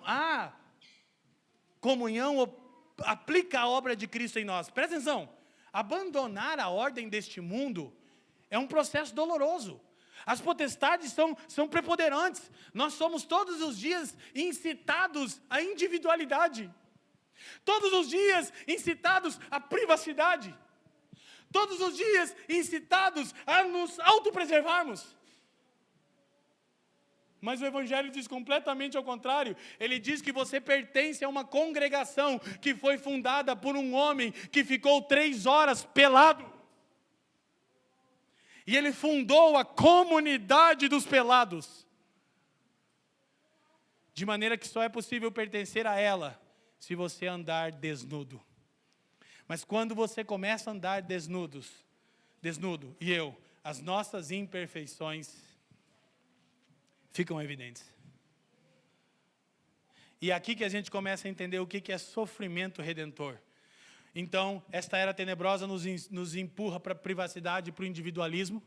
comunhão aplica a obra de Cristo em nós. Presta atenção, abandonar a ordem deste mundo é um processo doloroso. As potestades são preponderantes. Nós somos todos os dias incitados à individualidade. Todos os dias incitados à privacidade. Todos os dias incitados a nos autopreservarmos. Mas o Evangelho diz completamente ao contrário. Ele diz que você pertence a uma congregação que foi fundada por um homem que ficou 3 horas pelado. E ele fundou a comunidade dos pelados. De maneira que só é possível pertencer a ela se você andar desnudo. Mas quando você começa a andar desnudo, as nossas imperfeições ficam evidentes. E é aqui que a gente começa a entender o que é sofrimento redentor. Então, esta era tenebrosa nos empurra para a privacidade, para o individualismo,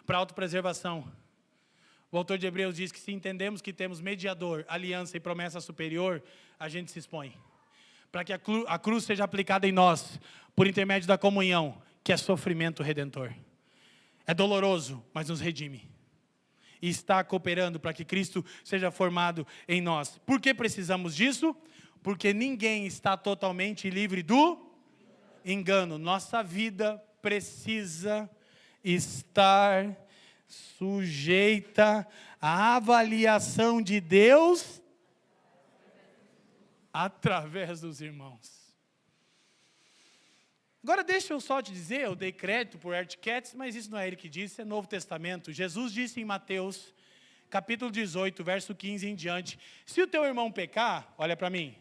para a autopreservação. O autor de Hebreus diz que se entendemos que temos mediador, aliança e promessa superior, a gente se expõe. Para que a cruz seja aplicada em nós, por intermédio da comunhão, que é sofrimento redentor. É doloroso, mas nos redime. E está cooperando para que Cristo seja formado em nós. Por que precisamos disso? Porque ninguém está totalmente livre do engano. Nossa vida precisa estar sujeita à avaliação de Deus através dos irmãos. Agora deixa eu só te dizer, eu dei crédito por Art Katz, mas isso não é ele que disse, é Novo Testamento. Jesus disse em Mateus, capítulo 18, verso 15 em diante, se o teu irmão pecar, olha para mim,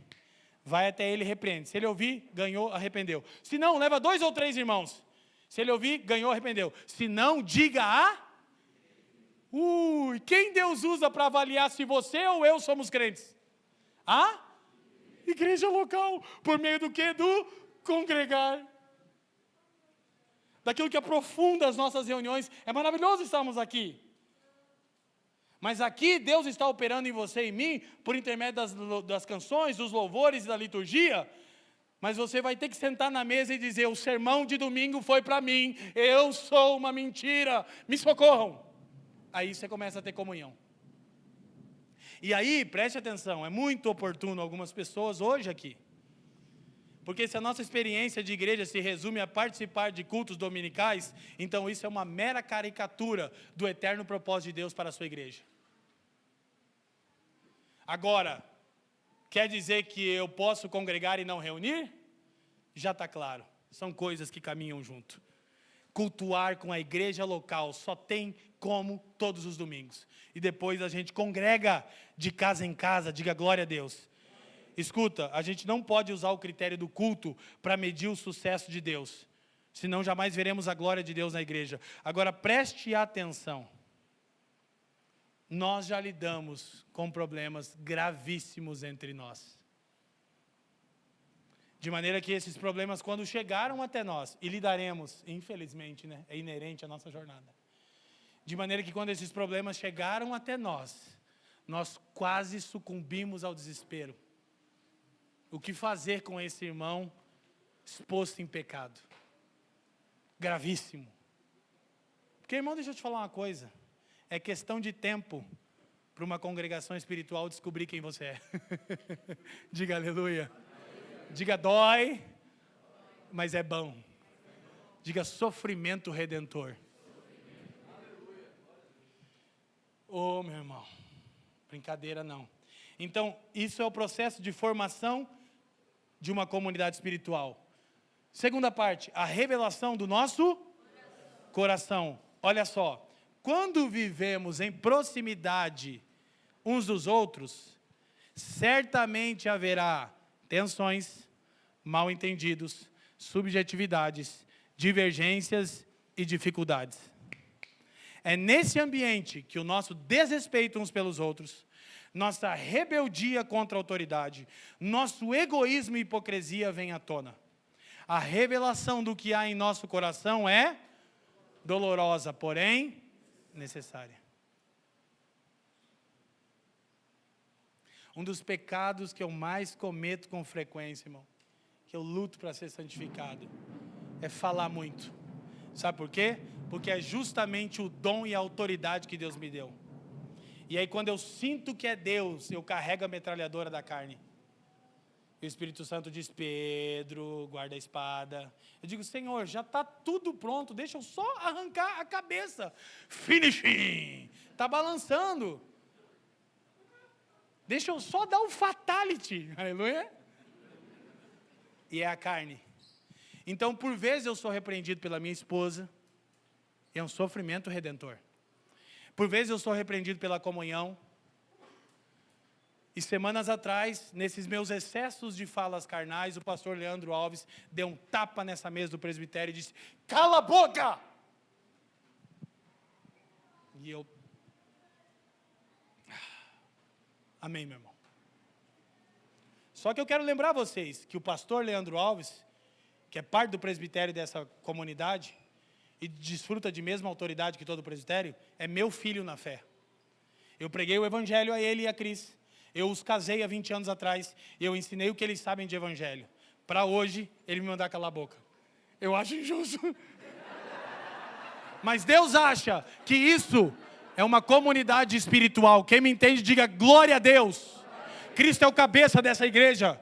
vai até ele e repreende. Se ele ouvir, ganhou, arrependeu. Se não, leva 2 ou 3 irmãos. Se ele ouvir, ganhou, arrependeu. Se não, diga quem Deus usa para avaliar se você ou eu somos crentes? Igreja local. Por meio do quê? Do congregar. Daquilo que aprofunda as nossas reuniões. É maravilhoso estarmos aqui. Mas aqui Deus está operando em você e em mim, por intermédio das canções, dos louvores e da liturgia. Mas você vai ter que sentar na mesa e dizer, o sermão de domingo foi para mim, eu sou uma mentira, me socorram. Aí você começa a ter comunhão. E aí, preste atenção, é muito oportuno algumas pessoas hoje aqui. Porque se a nossa experiência de igreja se resume a participar de cultos dominicais, então isso é uma mera caricatura do eterno propósito de Deus para a sua igreja. Agora, quer dizer que eu posso congregar e não reunir? Já está claro, são coisas que caminham junto. Cultuar com a igreja local só tem como todos os domingos. E depois a gente congrega de casa em casa, diga glória a Deus. Escuta, a gente não pode usar o critério do culto para medir o sucesso de Deus. Senão jamais veremos a glória de Deus na igreja. Agora preste atenção. nós já lidamos com problemas gravíssimos entre nós. De maneira que esses problemas, quando chegaram até nós, e lidaremos, infelizmente, né, é inerente à nossa jornada. De maneira que quando esses problemas chegaram até nós, nós quase sucumbimos ao desespero. O que fazer com esse irmão exposto em pecado? Gravíssimo. Porque, irmão, deixa eu te falar uma coisa. É questão de tempo para uma congregação espiritual descobrir quem você é. Diga aleluia. Diga dói, mas é bom. Diga sofrimento redentor. Ô, meu irmão, brincadeira não. Então, isso é o processo de formação de uma comunidade espiritual. Segunda parte, a revelação do nosso coração. Olha só, quando vivemos em proximidade uns dos outros, certamente haverá tensões, mal-entendidos, subjetividades, divergências e dificuldades. É nesse ambiente que o nosso desrespeito uns pelos outros, nossa rebeldia contra a autoridade, nosso egoísmo e hipocrisia vem à tona. A revelação do que há em nosso coração é dolorosa, porém necessária. Um dos pecados que eu mais cometo com frequência, irmão, que eu luto para ser santificado, é falar muito. Sabe por quê? Porque é justamente o dom e a autoridade que Deus me deu. E aí quando eu sinto que é Deus, eu carrego a metralhadora da carne. E o Espírito Santo diz, Pedro, guarda a espada. Eu digo, Senhor, já está tudo pronto, deixa eu só arrancar a cabeça. Finishing! Está balançando. Deixa eu só dar o fatality. Aleluia. E é a carne. Então, por vezes eu sou repreendido pela minha esposa. É um sofrimento redentor. Por vezes eu sou repreendido pela comunhão. E semanas atrás, nesses meus excessos de falas carnais, o pastor Leandro Alves deu um tapa nessa mesa do presbitério e disse, cala a boca! E eu... Amém, meu irmão. Só que eu quero lembrar vocês que o pastor Leandro Alves, que é parte do presbitério dessa comunidade, e desfruta de mesma autoridade que todo o presbitério, é meu filho na fé. Eu preguei o evangelho a ele e a Cris. Eu os casei há 20 anos atrás, e eu ensinei o que eles sabem de evangelho. Para hoje, ele me mandar calar a boca. Eu acho injusto. Mas Deus acha que isso é uma comunidade espiritual. Quem me entende, diga glória a Deus. Cristo é o cabeça dessa igreja.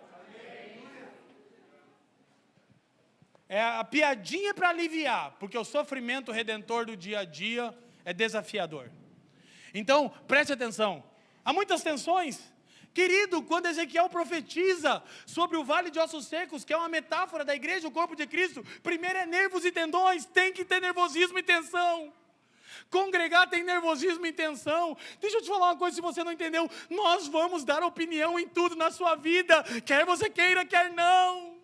É a piadinha para aliviar, porque o sofrimento redentor do dia a dia é desafiador. Então, preste atenção. Há muitas tensões. Querido, quando Ezequiel profetiza sobre o vale de ossos secos, que é uma metáfora da igreja, o corpo de Cristo, primeiro é nervos e tendões, tem que ter nervosismo e tensão. Congregar tem nervosismo e tensão. Deixa eu te falar uma coisa, se você não entendeu, nós vamos dar opinião em tudo na sua vida, quer você queira, quer não.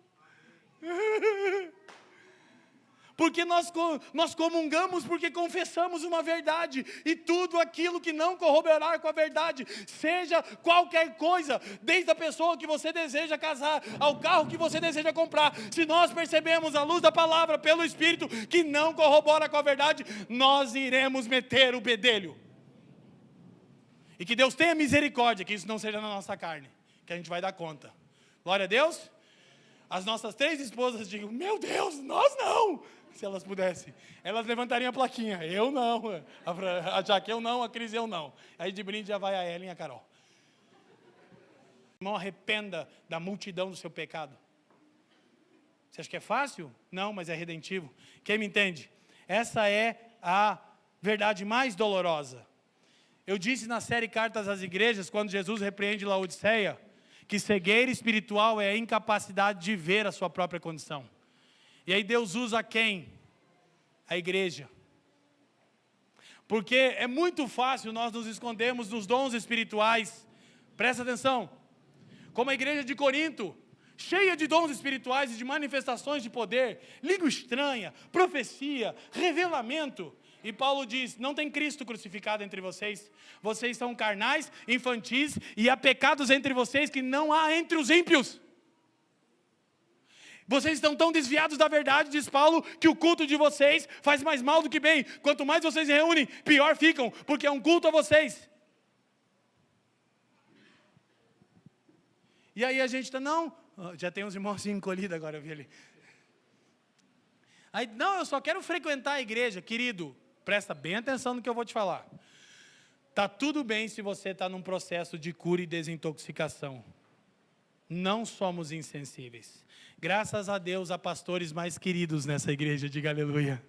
Porque nós comungamos porque confessamos uma verdade, e tudo aquilo que não corroborar com a verdade, seja qualquer coisa, desde a pessoa que você deseja casar, ao carro que você deseja comprar, se nós percebemos à luz da palavra, pelo Espírito, que não corrobora com a verdade, nós iremos meter o bedelho. E que Deus tenha misericórdia, que isso não seja na nossa carne, que a gente vai dar conta. Glória a Deus. As nossas 3 esposas digam, meu Deus, nós não. Se elas pudessem, elas levantariam a plaquinha. Eu não. A Jaque, eu não. A Cris, eu não. Aí de brinde já vai a Ellen e a Carol. Irmão, arrependa da multidão do seu pecado. Você acha que é fácil? Não, mas é redentivo. Quem me entende? Essa é a verdade mais dolorosa. Eu disse na série Cartas às Igrejas, quando Jesus repreende Laodiceia, que cegueira espiritual é a incapacidade de ver a sua própria condição. E aí Deus usa quem? A igreja. Porque é muito fácil nós nos escondermos nos dons espirituais. Presta atenção. Como a igreja de Corinto, cheia de dons espirituais e de manifestações de poder, língua estranha, profecia, revelamento. E Paulo diz, não tem Cristo crucificado entre vocês. Vocês são carnais, infantis, e há pecados entre vocês que não há entre os ímpios. Vocês estão tão desviados da verdade, diz Paulo, que o culto de vocês faz mais mal do que bem. Quanto mais vocês se reúnem, pior ficam, porque é um culto a vocês. E aí a gente está, não, já tem uns irmãozinhos encolhidos agora, eu vi ali. Aí, não, eu só quero frequentar a igreja. Querido, presta bem atenção no que eu vou te falar. Está tudo bem se você está num processo de cura e desintoxicação. Não somos insensíveis. Graças a Deus, há pastores mais queridos nessa igreja, diga aleluia.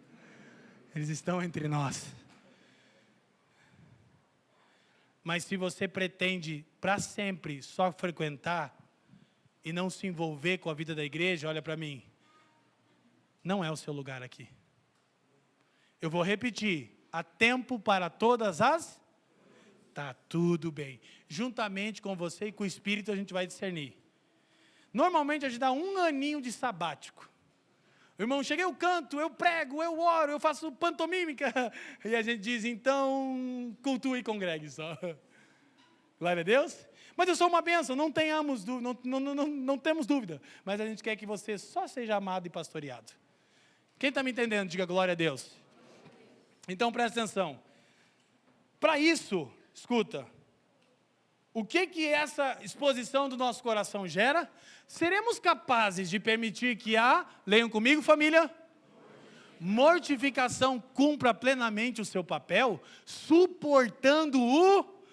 Eles estão entre nós. Mas se você pretende para sempre só frequentar e não se envolver com a vida da igreja, olha para mim, não é o seu lugar aqui. Eu vou repetir, há tempo para todas as... Está tudo bem. Juntamente com você e com o Espírito a gente vai discernir. Normalmente a gente dá um aninho de sabático. O irmão chega, eu canto, eu prego, eu oro, eu faço pantomímica. E a gente diz, então, cultue e congregue só. Glória a Deus. Mas eu sou uma bênção, não temos dúvida. Mas a gente quer que você só seja amado e pastoreado. Quem está me entendendo, diga glória a Deus. Então presta atenção. Para isso, escuta, o que essa exposição do nosso coração gera? Seremos capazes de permitir que leiam comigo família, mortificação cumpra plenamente o seu papel, suportando o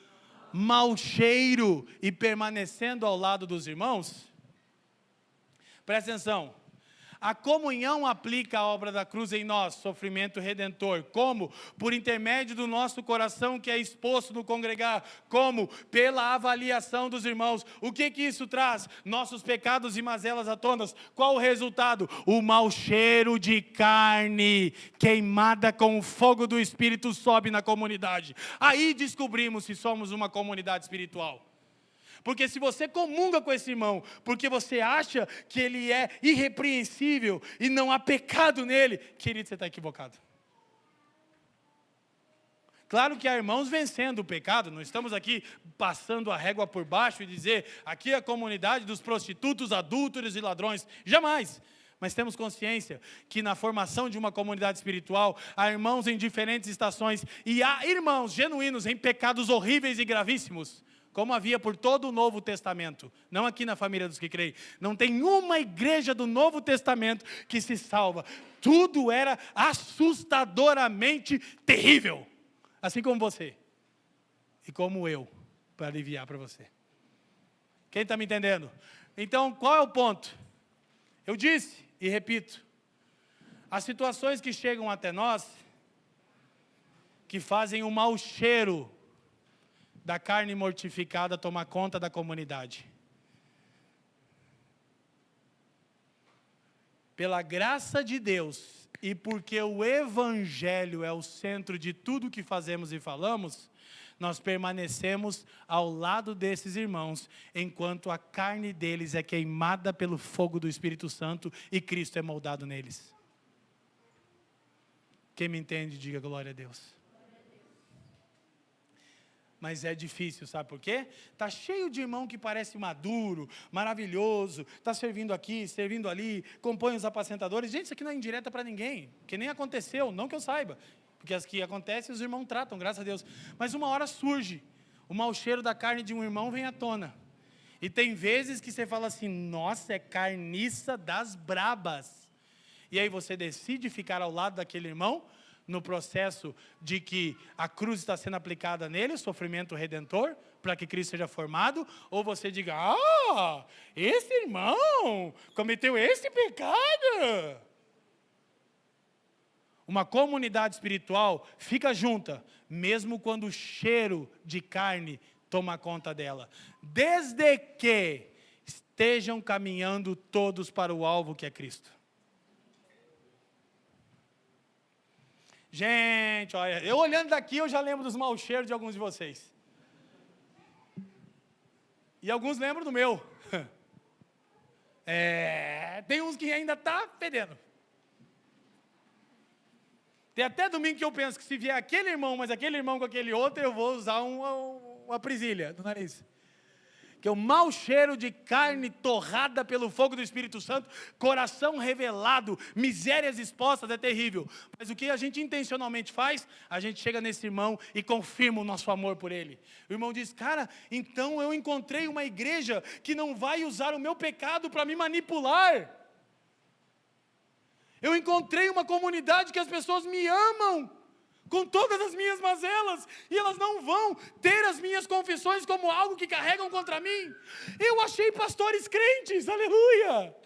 mau cheiro e permanecendo ao lado dos irmãos? Presta atenção. A comunhão aplica a obra da cruz em nós, sofrimento redentor. Como? Por intermédio do nosso coração que é exposto no congregar. Como? Pela avaliação dos irmãos. O que isso traz? Nossos pecados e mazelas à tona. Qual o resultado? O mau cheiro de carne queimada com o fogo do Espírito sobe na comunidade. Aí descobrimos se somos uma comunidade espiritual. Porque se você comunga com esse irmão, porque você acha que ele é irrepreensível e não há pecado nele, querido, você está equivocado. Claro que há irmãos vencendo o pecado, não estamos aqui passando a régua por baixo e dizer, aqui é a comunidade dos prostitutos, adúlteros e ladrões, jamais. Mas temos consciência que na formação de uma comunidade espiritual, há irmãos em diferentes estações e há irmãos genuínos em pecados horríveis e gravíssimos, como havia por todo o Novo Testamento, não aqui na família dos que creem. Não tem uma igreja do Novo Testamento que se salva. Tudo era assustadoramente terrível. Assim como você. E como eu, para aliviar para você. Quem está me entendendo? Então, qual é o ponto? Eu disse e repito. As situações que chegam até nós, que fazem um mau cheiro da carne mortificada tomar conta da comunidade. Pela graça de Deus e porque o Evangelho é o centro de tudo que fazemos e falamos, nós permanecemos ao lado desses irmãos, enquanto a carne deles é queimada pelo fogo do Espírito Santo e Cristo é moldado neles. Quem me entende, diga glória a Deus. Mas é difícil, sabe por quê? Está cheio de irmão que parece maduro, maravilhoso, está servindo aqui, servindo ali, compõe os apacentadores. Gente, isso aqui não é indireta para ninguém, que nem aconteceu, não que eu saiba. Porque as que acontecem, os irmãos tratam, graças a Deus. Mas uma hora surge, o mau cheiro da carne de um irmão vem à tona. E tem vezes que você fala assim, nossa, é carniça das brabas. E aí você decide ficar ao lado daquele irmão, no processo de que a cruz está sendo aplicada nele, o sofrimento redentor, para que Cristo seja formado, ou você diga, esse irmão cometeu esse pecado. Uma comunidade espiritual fica junta, mesmo quando o cheiro de carne toma conta dela, desde que estejam caminhando todos para o alvo que é Cristo. Gente, olha, eu olhando daqui, eu já lembro dos maus cheiros de alguns de vocês. E alguns lembram do meu. Tem uns que ainda tá fedendo. Tem até domingo que eu penso que se vier aquele irmão, mas aquele irmão com aquele outro, eu vou usar uma presilha no nariz. Que o mau cheiro de carne torrada pelo fogo do Espírito Santo, coração revelado, misérias expostas, é terrível. Mas o que a gente intencionalmente faz? A gente chega nesse irmão e confirma o nosso amor por ele. O irmão diz, cara, então eu encontrei uma igreja que não vai usar o meu pecado para me manipular. Eu encontrei uma comunidade que as pessoas me amam com todas as minhas mazelas, e elas não vão ter as minhas confissões como algo que carregam contra mim. Eu achei pastores crentes, aleluia!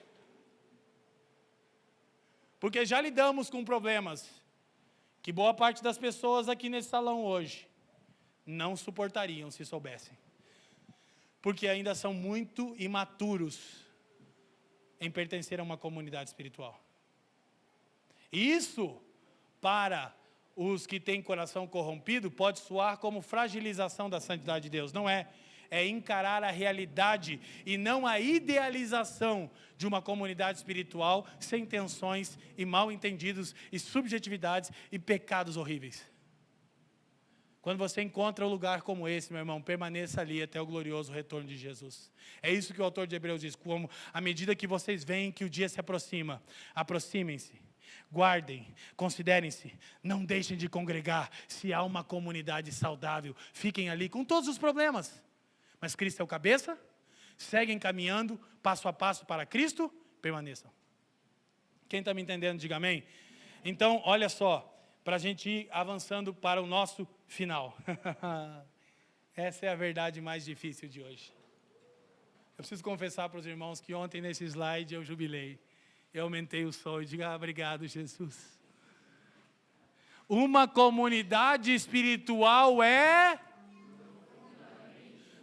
Porque já lidamos com problemas que boa parte das pessoas aqui nesse salão hoje não suportariam se soubessem. Porque ainda são muito imaturos em pertencer a uma comunidade espiritual. E isso, para os que têm coração corrompido, pode soar como fragilização da santidade de Deus. Não é. É encarar a realidade e não a idealização de uma comunidade espiritual sem tensões e mal entendidos e subjetividades e pecados horríveis. Quando você encontra um lugar como esse, meu irmão, permaneça ali até o glorioso retorno de Jesus. É isso que o autor de Hebreus diz, como à medida que vocês veem que o dia se aproxima, aproximem-se. Guardem, considerem-se, não deixem de congregar, se há uma comunidade saudável, fiquem ali com todos os problemas, mas Cristo é o cabeça, seguem caminhando, passo a passo para Cristo, permaneçam. Quem está me entendendo, diga amém. Então, olha só, para a gente ir avançando para o nosso final, essa é a verdade mais difícil de hoje. Eu preciso confessar para os irmãos que ontem nesse slide eu jubilei. Eu aumentei o som e digo, obrigado, Jesus. Uma comunidade espiritual é...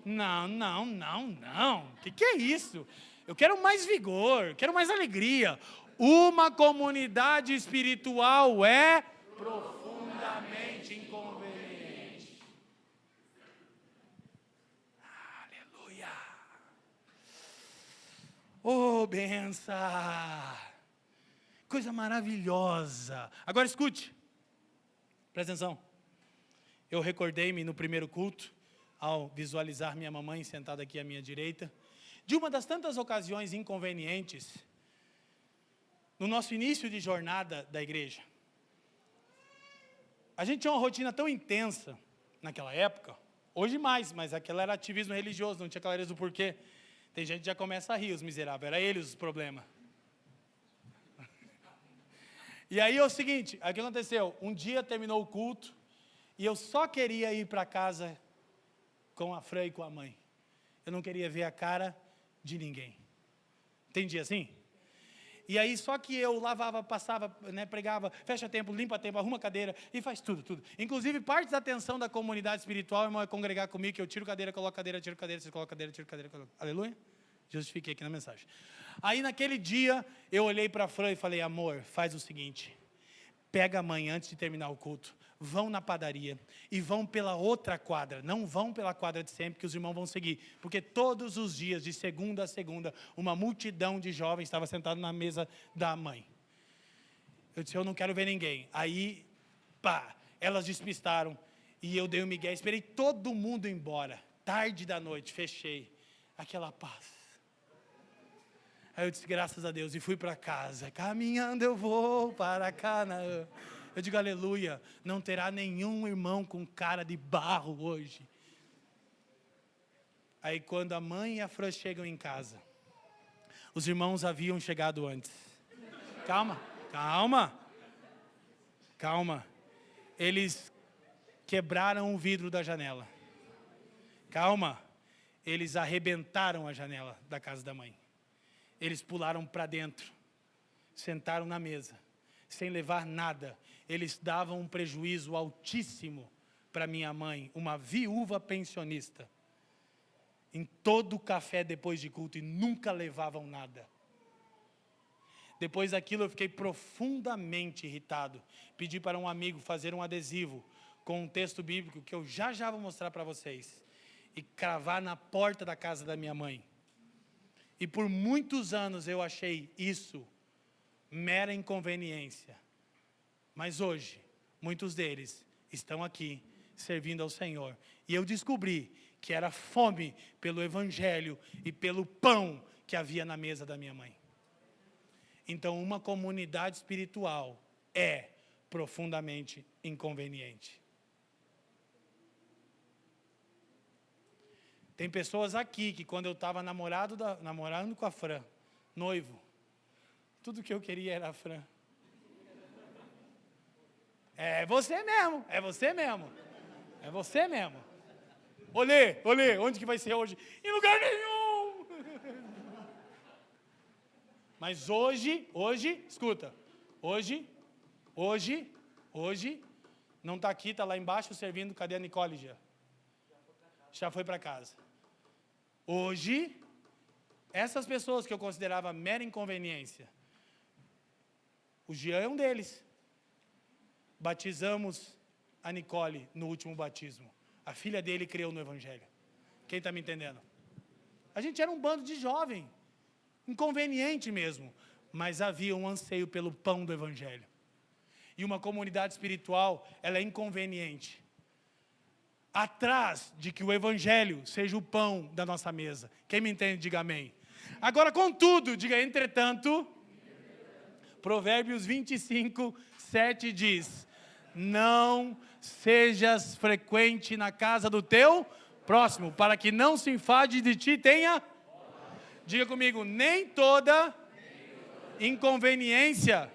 Não. O que é isso? Eu quero mais vigor, quero mais alegria. Uma comunidade espiritual é profundamente inconveniente. Aleluia. Oh, benção! Coisa maravilhosa. Agora escute, presta atenção. Eu recordei-me no primeiro culto, ao visualizar minha mamãe sentada aqui à minha direita, de uma das tantas ocasiões inconvenientes no nosso início de jornada da igreja. A gente tinha uma rotina tão intensa naquela época, hoje mais, mas aquela era ativismo religioso, não tinha clareza do porquê. Tem gente que já começa a rir, os miseráveis, era eles os problemas. E aí é o seguinte, o que aconteceu? Um dia terminou o culto, e eu só queria ir para casa com a Fran e com a mãe. Eu não queria ver a cara de ninguém. Tem dia assim? E aí só que eu lavava, passava, pregava, fecha templo, limpa templo, arruma cadeira e faz tudo. Inclusive parte da atenção da comunidade espiritual, irmão, é congregar comigo, que eu tiro cadeira, coloco cadeira, tiro cadeira, você coloca cadeira, tiro cadeira, coloco. Aleluia? Justifiquei aqui na mensagem. Aí naquele dia, eu olhei para a Fran e falei, amor, faz o seguinte, pega a mãe antes de terminar o culto, vão na padaria e vão pela outra quadra, não vão pela quadra de sempre, que os irmãos vão seguir, porque todos os dias, de segunda a segunda, uma multidão de jovens estava sentado na mesa da mãe. Eu disse, eu não quero ver ninguém. Aí, elas despistaram, e eu dei um migué, esperei todo mundo embora, tarde da noite, fechei, aquela paz. Aí eu disse, graças a Deus, e fui para casa, caminhando eu vou para Canaã. Eu digo, aleluia, não terá nenhum irmão com cara de barro hoje. Aí quando a mãe e a Fran chegam em casa, os irmãos haviam chegado antes. Calma. Eles quebraram o vidro da janela. Calma, eles arrebentaram a janela da casa da mãe. Eles pularam para dentro, sentaram na mesa, sem levar nada. Eles davam um prejuízo altíssimo para minha mãe, uma viúva pensionista, em todo o café depois de culto, e nunca levavam nada. Depois daquilo eu fiquei profundamente irritado. Pedi para um amigo fazer um adesivo com um texto bíblico que eu já vou mostrar para vocês, e cravar na porta da casa da minha mãe. E por muitos anos eu achei isso mera inconveniência. Mas hoje, muitos deles estão aqui servindo ao Senhor. E eu descobri que era fome pelo Evangelho e pelo pão que havia na mesa da minha mãe. Então, uma comunidade espiritual é profundamente inconveniente. Tem pessoas aqui que quando eu estava namorando com a Fran, noivo, tudo que eu queria era a Fran. É você mesmo, é você mesmo. É você mesmo. Olê, onde que vai ser hoje? Em lugar nenhum. Mas hoje, escuta, hoje, não está aqui, está lá embaixo servindo, cadê a Nicole já? Já foi para casa. Hoje, essas pessoas que eu considerava mera inconveniência, o Jean é um deles. Batizamos a Nicole no último batismo. A filha dele creu no Evangelho. Quem está me entendendo? A gente era um bando de jovem, inconveniente mesmo, mas havia um anseio pelo pão do Evangelho. E uma comunidade espiritual, ela é inconveniente. Atrás de que o Evangelho seja o pão da nossa mesa. Quem me entende, diga amém. Agora, contudo, diga entretanto, Provérbios 25, 7 diz: não sejas frequente na casa do teu próximo, para que não se enfade de ti tenha. Diga comigo, nem toda inconveniência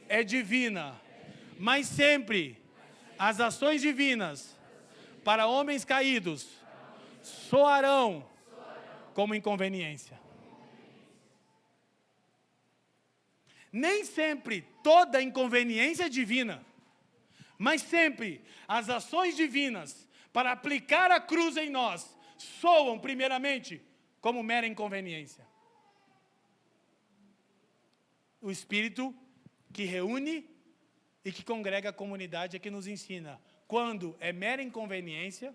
é divina, mas sempre as ações divinas para homens caídos soarão como inconveniência. Nem sempre toda inconveniência é divina, mas sempre as ações divinas para aplicar a cruz em nós soam primeiramente como mera inconveniência. O Espírito que reúne e que congrega a comunidade é que nos ensina quando é mera inconveniência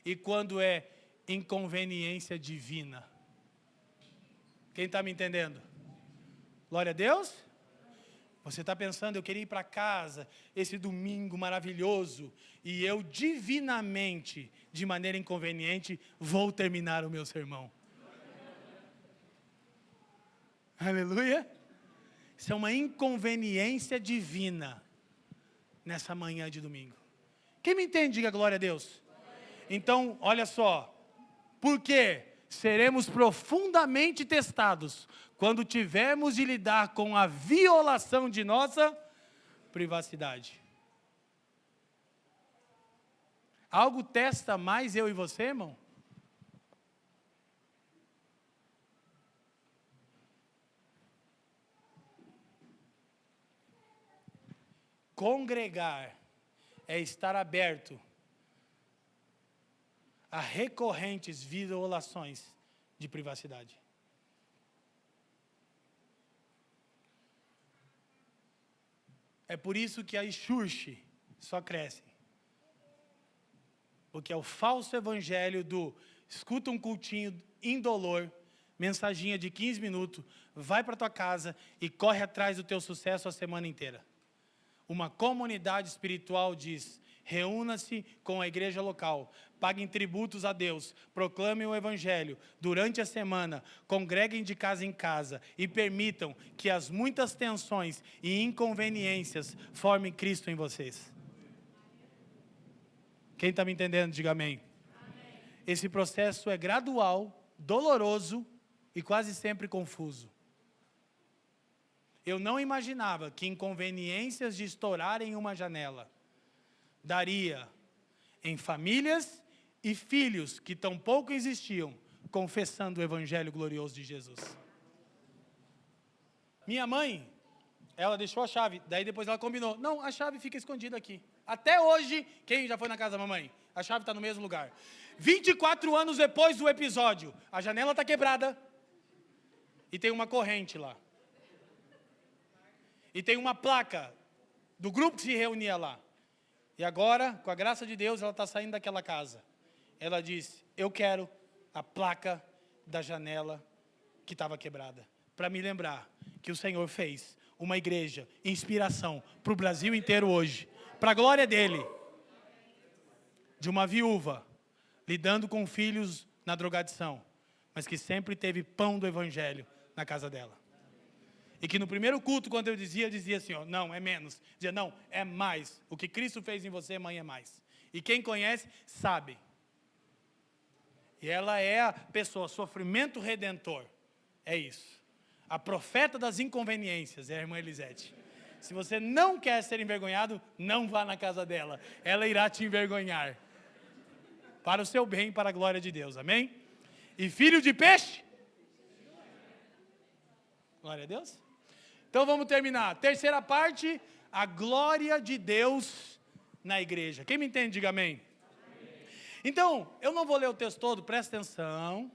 e quando é inconveniência divina. Quem está me entendendo? Glória a Deus. Você está pensando, eu queria ir para casa esse domingo maravilhoso e eu divinamente, de maneira inconveniente, vou terminar o meu sermão. Aleluia. Isso é uma inconveniência divina nessa manhã de domingo. Quem me entende, diga glória a Deus. Então, olha só. Por quê? Seremos profundamente testados quando tivermos de lidar com a violação de nossa privacidade. Algo testa mais eu e você, irmão? Congregar é estar aberto a recorrentes violações de privacidade. É por isso que a Ixurxi só cresce. Porque é o falso evangelho do escuta um cultinho indolor, mensaginha de 15 minutos, vai para tua casa e corre atrás do teu sucesso a semana inteira. Uma comunidade espiritual diz: reúna-se com a igreja local, paguem tributos a Deus, proclamem o Evangelho durante a semana, congreguem de casa em casa e permitam que as muitas tensões e inconveniências formem Cristo em vocês. Quem está me entendendo, diga amém. Amém. Esse processo é gradual, doloroso e quase sempre confuso. Eu não imaginava que inconveniências de estourar em uma janela daria em famílias e filhos que tão pouco existiam, confessando o Evangelho glorioso de Jesus. Minha mãe, ela deixou a chave, daí depois ela combinou, não, a chave fica escondida aqui. Até hoje, quem já foi na casa da mamãe? A chave está no mesmo lugar. 24 anos depois do episódio, a janela está quebrada e tem uma corrente lá. E tem uma placa do grupo que se reunia lá. E agora, com a graça de Deus, ela está saindo daquela casa. Ela disse, eu quero a placa da janela que estava quebrada. Para me lembrar que o Senhor fez uma igreja, inspiração para o Brasil inteiro hoje, para a glória dele, de uma viúva, lidando com filhos na drogadição, mas que sempre teve pão do evangelho na casa dela. E que no primeiro culto, quando eu dizia assim, ó, não, é menos. Dizia, não, é mais. O que Cristo fez em você, mãe, é mais. E quem conhece, sabe. E ela é a pessoa, sofrimento redentor. É isso. A profeta das inconveniências é a irmã Elisete. Se você não quer ser envergonhado, não vá na casa dela. Ela irá te envergonhar. Para o seu bem, para a glória de Deus. Amém? E filho de peixe? Glória a Deus. Então vamos terminar. Terceira parte, a glória de Deus na igreja. Quem me entende, diga amém. Então, eu não vou ler o texto todo, presta atenção.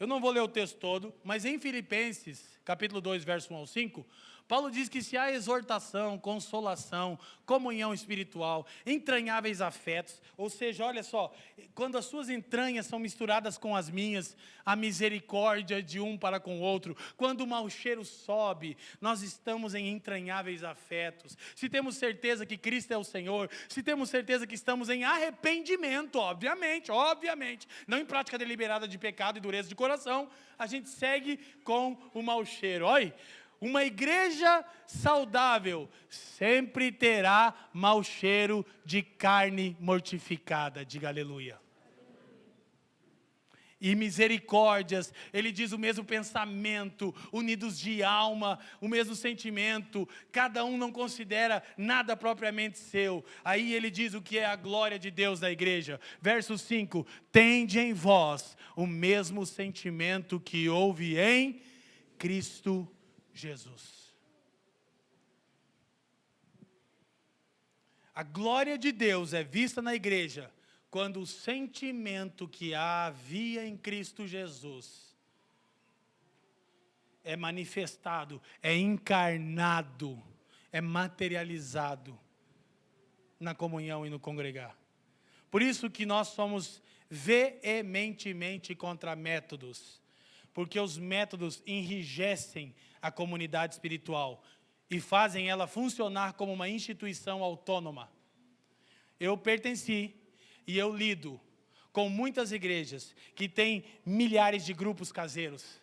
Eu não vou ler o texto todo, mas em Filipenses, capítulo 2, verso 1 ao 5, Paulo diz que se há exortação, consolação, comunhão espiritual, entranháveis afetos, ou seja, olha só, quando as suas entranhas são misturadas com as minhas, a misericórdia de um para com o outro, quando o mau cheiro sobe, nós estamos em entranháveis afetos. Se temos certeza que Cristo é o Senhor, se temos certeza que estamos em arrependimento, obviamente, não em prática deliberada de pecado e dureza de coração, a gente segue com o mau cheiro. Olha, uma igreja saudável sempre terá mau cheiro de carne mortificada. Diga aleluia. E misericórdias, ele diz o mesmo pensamento, unidos de alma, o mesmo sentimento, cada um não considera nada propriamente seu. Aí ele diz o que é a glória de Deus da igreja. Verso 5, tende em vós o mesmo sentimento que houve em Cristo Jesus. A glória de Deus é vista na igreja quando o sentimento que havia em Cristo Jesus é manifestado, é encarnado, é materializado na comunhão e no congregar. Por isso que nós somos veementemente contra métodos, porque os métodos enrijecem a comunidade espiritual e fazem ela funcionar como uma instituição autônoma. Eu pertenci e eu lido com muitas igrejas que têm milhares de grupos caseiros.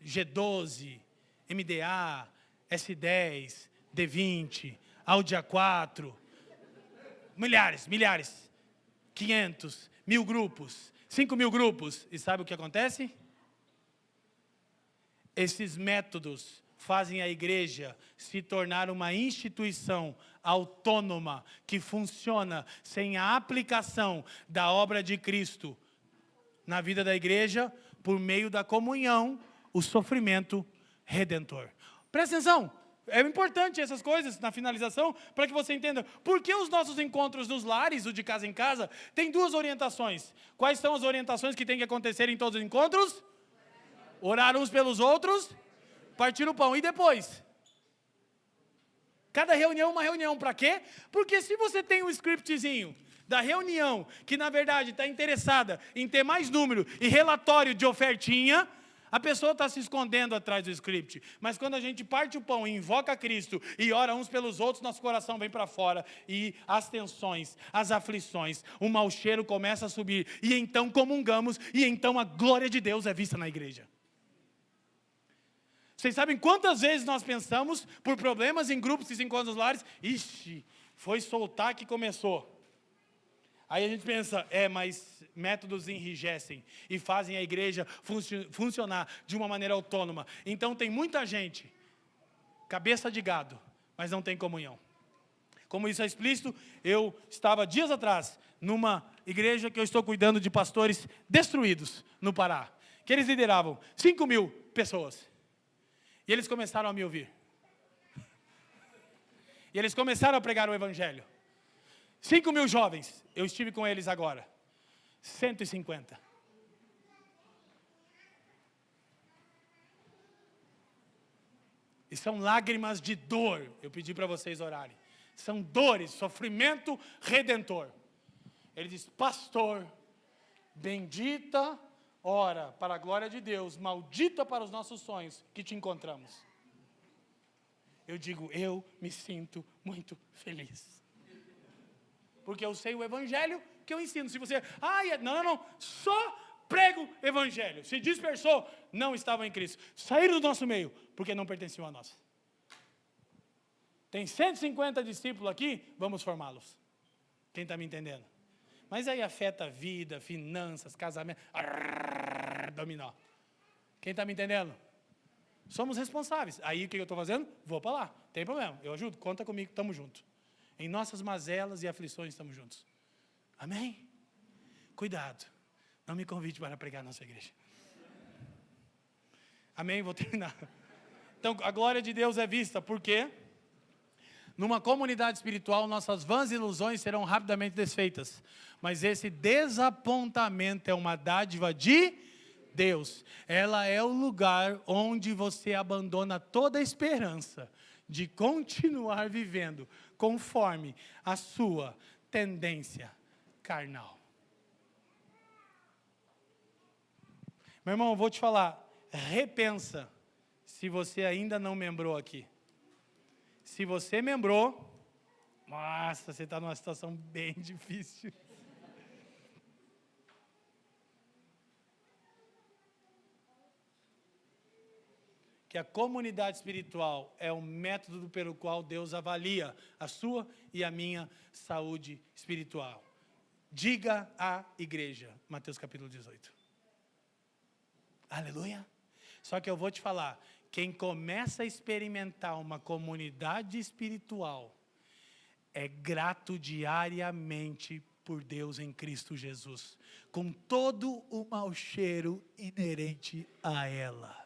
G12, MDA, S10, D20, Audi A4, milhares, 500, 1000 grupos, 5.000 grupos. E sabe o que acontece? Esses métodos fazem a igreja se tornar uma instituição autônoma, que funciona sem a aplicação da obra de Cristo na vida da igreja, por meio da comunhão, o sofrimento redentor. Presta atenção, é importante essas coisas na finalização, para que você entenda, por que os nossos encontros nos lares, o de casa em casa, tem duas orientações. Quais são as orientações que tem que acontecer em todos os encontros? Orar uns pelos outros, partir o pão. E depois? Cada reunião uma reunião. Para quê? Porque se você tem um scriptzinho da reunião, que na verdade está interessada em ter mais número e relatório de ofertinha, a pessoa está se escondendo atrás do script. Mas quando a gente parte o pão e invoca Cristo e ora uns pelos outros, nosso coração vem para fora. E as tensões, as aflições, o mau cheiro começa a subir. E então comungamos, e então a glória de Deus é vista na igreja. Vocês sabem quantas vezes nós pensamos, por problemas em grupos que se encontram nos lares, ixi, foi soltar que começou. Aí a gente pensa, mas métodos enrijecem e fazem a igreja funcionar de uma maneira autônoma. Então tem muita gente, cabeça de gado, mas não tem comunhão. Como isso é explícito, eu estava dias atrás numa igreja que eu estou cuidando de pastores destruídos no Pará, que eles lideravam 5.000 pessoas. E eles começaram a me ouvir. E eles começaram a pregar o evangelho. 5.000 jovens, eu estive com eles agora. 150. E são lágrimas de dor, eu pedi para vocês orarem. São dores, sofrimento redentor. Ele diz, pastor, bendita hora para a glória de Deus, maldita para os nossos sonhos que te encontramos. eu digo, eu me sinto muito feliz. Porque eu sei o evangelho que eu ensino. Se você, não, só prego evangelho. Se dispersou, não estava em Cristo. Saíram do nosso meio, porque não pertenciam a nós. Tem 150 discípulos aqui, vamos formá-los. Quem está me entendendo? Mas aí afeta a vida, finanças, casamento, dominó. Quem está me entendendo? Somos responsáveis. Aí o que eu estou fazendo? Vou para lá, tem problema, eu ajudo, conta comigo, estamos juntos. Em nossas mazelas e aflições estamos juntos. Amém? Cuidado, não me convide para pregar na nossa igreja. Amém? Vou terminar. Então, a glória de Deus é vista, por quê? Numa comunidade espiritual, nossas vãs ilusões serão rapidamente desfeitas. Mas esse desapontamento é uma dádiva de Deus. Ela é o lugar onde você abandona toda a esperança de continuar vivendo conforme a sua tendência carnal. Meu irmão, eu vou te falar, repensa se você ainda não membrou aqui. Se você membrou, nossa, você está numa situação bem difícil. Que a comunidade espiritual é o método pelo qual Deus avalia a sua e a minha saúde espiritual. Diga à igreja, Mateus capítulo 18. Aleluia. Só que eu vou te falar, quem começa a experimentar uma comunidade espiritual é grato diariamente por Deus em Cristo Jesus, com todo o mau cheiro inerente a ela.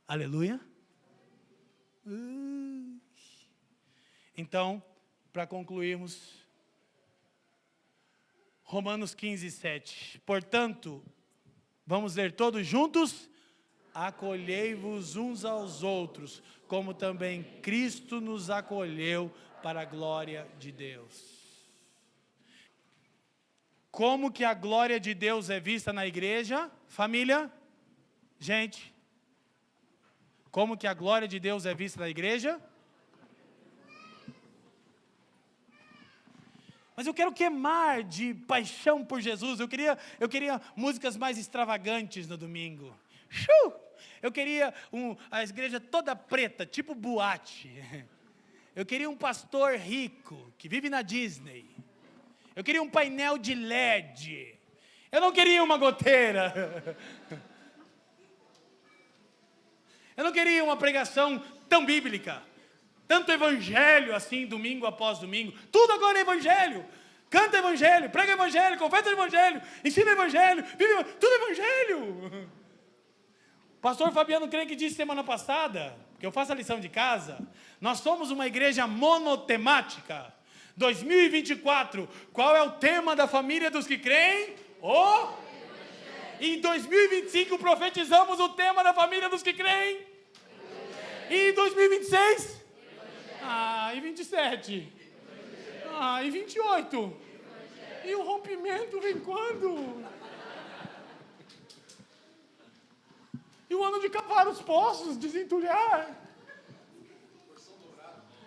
Aleluia. Então, para concluirmos, Romanos 15, 7. Portanto, vamos ler todos juntos? Acolhei-vos uns aos outros, como também Cristo nos acolheu para a glória de Deus. Como que a glória de Deus é vista na igreja? Família? Gente. Como que a glória de Deus é vista na igreja? Mas eu quero queimar de paixão por Jesus. Eu queria músicas mais extravagantes no domingo. Eu queria a igreja toda preta, tipo boate. Eu queria um pastor rico, que vive na Disney. Eu queria um painel de LED. Eu não queria uma goteira. Eu não queria uma pregação tão bíblica. Tanto evangelho assim, domingo após domingo. Tudo agora é evangelho. Canta evangelho, prega evangelho, confessa evangelho, ensina evangelho, vive, tudo evangelho. Pastor Fabiano Crenque disse semana passada, que eu faço a lição de casa, nós somos uma igreja monotemática. 2024, qual é o tema da família dos que creem? Em 2025 profetizamos o tema da família dos que creem. E em 2026? E 27? E 28? E o rompimento vem quando? E o ano de cavar os poços, desentulhar.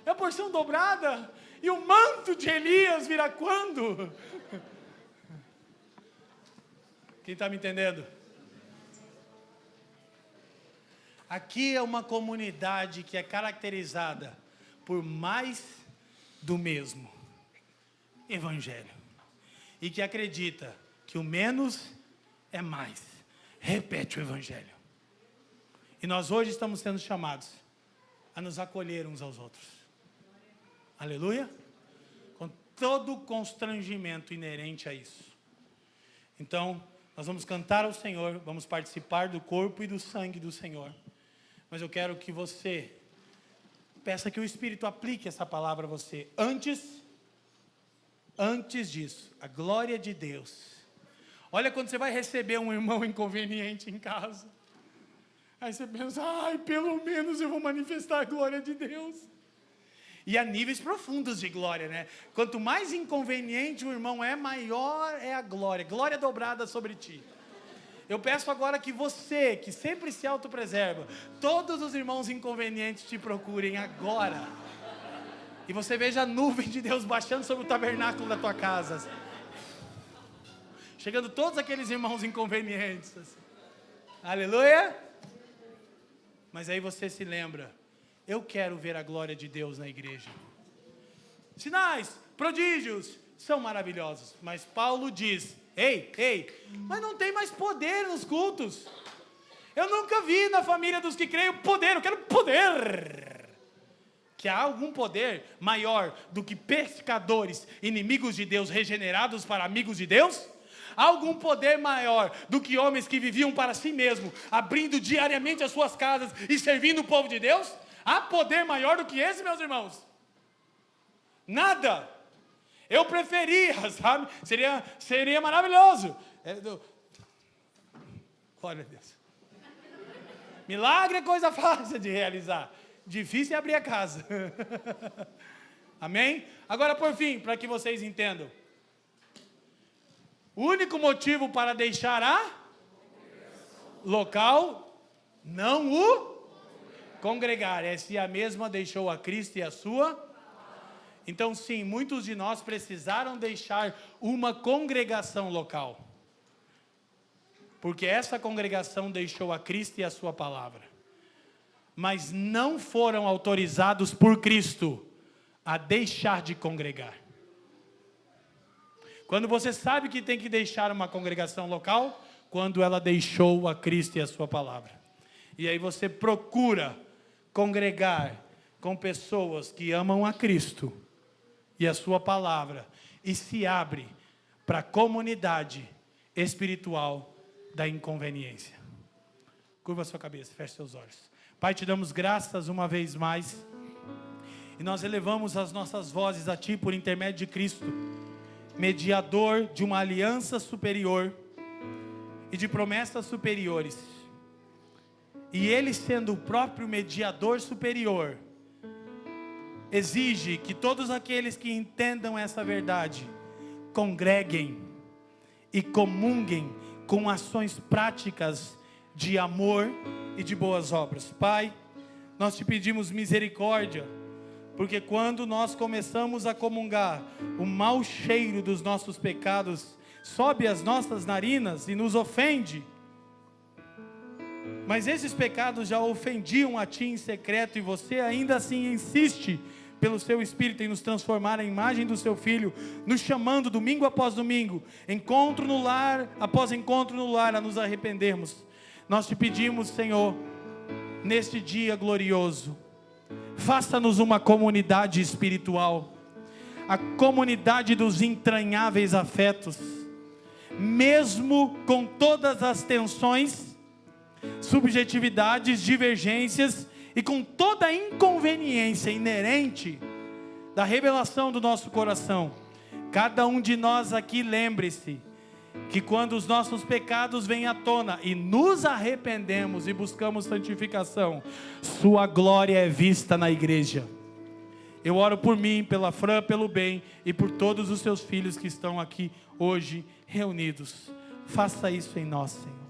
É a porção dobrada. E o manto de Elias virá quando? Quem está me entendendo? Aqui é uma comunidade que é caracterizada por mais do mesmo evangelho. E que acredita que o menos é mais. Repete o evangelho. E nós hoje estamos sendo chamados a nos acolher uns aos outros. Aleluia? Com todo o constrangimento inerente a isso. Então, nós vamos cantar ao Senhor, vamos participar do corpo e do sangue do Senhor. Mas eu quero que você peça que o Espírito aplique essa palavra a você. Antes disso, a glória de Deus. Olha quando você vai receber um irmão inconveniente em casa. Aí você pensa, pelo menos eu vou manifestar a glória de Deus. E há níveis profundos de glória, né? Quanto mais inconveniente o irmão é, maior é a glória. Glória dobrada sobre ti. eu peço agora que você, que sempre se autopreserva, todos os irmãos inconvenientes te procurem agora. E você veja a nuvem de Deus baixando sobre o tabernáculo da tua casa. Chegando todos aqueles irmãos inconvenientes. Assim. Aleluia! Mas aí você se lembra, eu quero ver a glória de Deus na igreja. Sinais, prodígios, são maravilhosos. Mas Paulo diz, mas não tem mais poder nos cultos. Eu nunca vi na família dos que creem poder, eu quero poder. Que há algum poder maior do que pescadores, inimigos de Deus, regenerados para amigos de Deus? Há algum poder maior do que homens que viviam para si mesmos, abrindo diariamente as suas casas e servindo o povo de Deus? Há poder maior do que esse, meus irmãos? Nada. Eu preferia, sabe? Seria maravilhoso. Glória a Deus. Milagre é coisa fácil de realizar. Difícil é abrir a casa. Amém? Agora, por fim, para que vocês entendam. O único motivo para deixar a local, não o congregar, é se a mesma deixou a Cristo e a sua. Então sim, muitos de nós precisaram deixar uma congregação local. Porque essa congregação deixou a Cristo e a sua palavra. Mas não foram autorizados por Cristo a deixar de congregar. Quando você sabe que tem que deixar uma congregação local, quando ela deixou a Cristo e a sua palavra. E aí você procura congregar com pessoas que amam a Cristo e a sua palavra e se abre para a comunidade espiritual da inconveniência. Curva a sua cabeça, feche seus olhos. Pai, te damos graças uma vez mais e nós elevamos as nossas vozes a Ti por intermédio de Cristo, mediador de uma aliança superior e de promessas superiores. E Ele, sendo o próprio mediador superior, exige que todos aqueles que entendam essa verdade congreguem e comunguem com ações práticas de amor e de boas obras. Pai, nós te pedimos misericórdia, porque quando nós começamos a comungar, o mau cheiro dos nossos pecados sobe às nossas narinas e nos ofende. Mas esses pecados já ofendiam a Ti em secreto e você ainda assim insiste pelo Seu Espírito em nos transformar à imagem do Seu Filho, nos chamando domingo após domingo, encontro no lar após encontro no lar, a nos arrependermos. Nós te pedimos, Senhor, neste dia glorioso, faça-nos uma comunidade espiritual, a comunidade dos entranháveis afetos, mesmo com todas as tensões, subjetividades, divergências e com toda a inconveniência inerente da revelação do nosso coração. Cada um de nós aqui, lembre-se que quando os nossos pecados vêm à tona e nos arrependemos e buscamos santificação, sua glória é vista na igreja. Eu oro por mim, pela Fran, pelo bem e por todos os seus filhos que estão aqui hoje reunidos. Faça isso em nós, Senhor.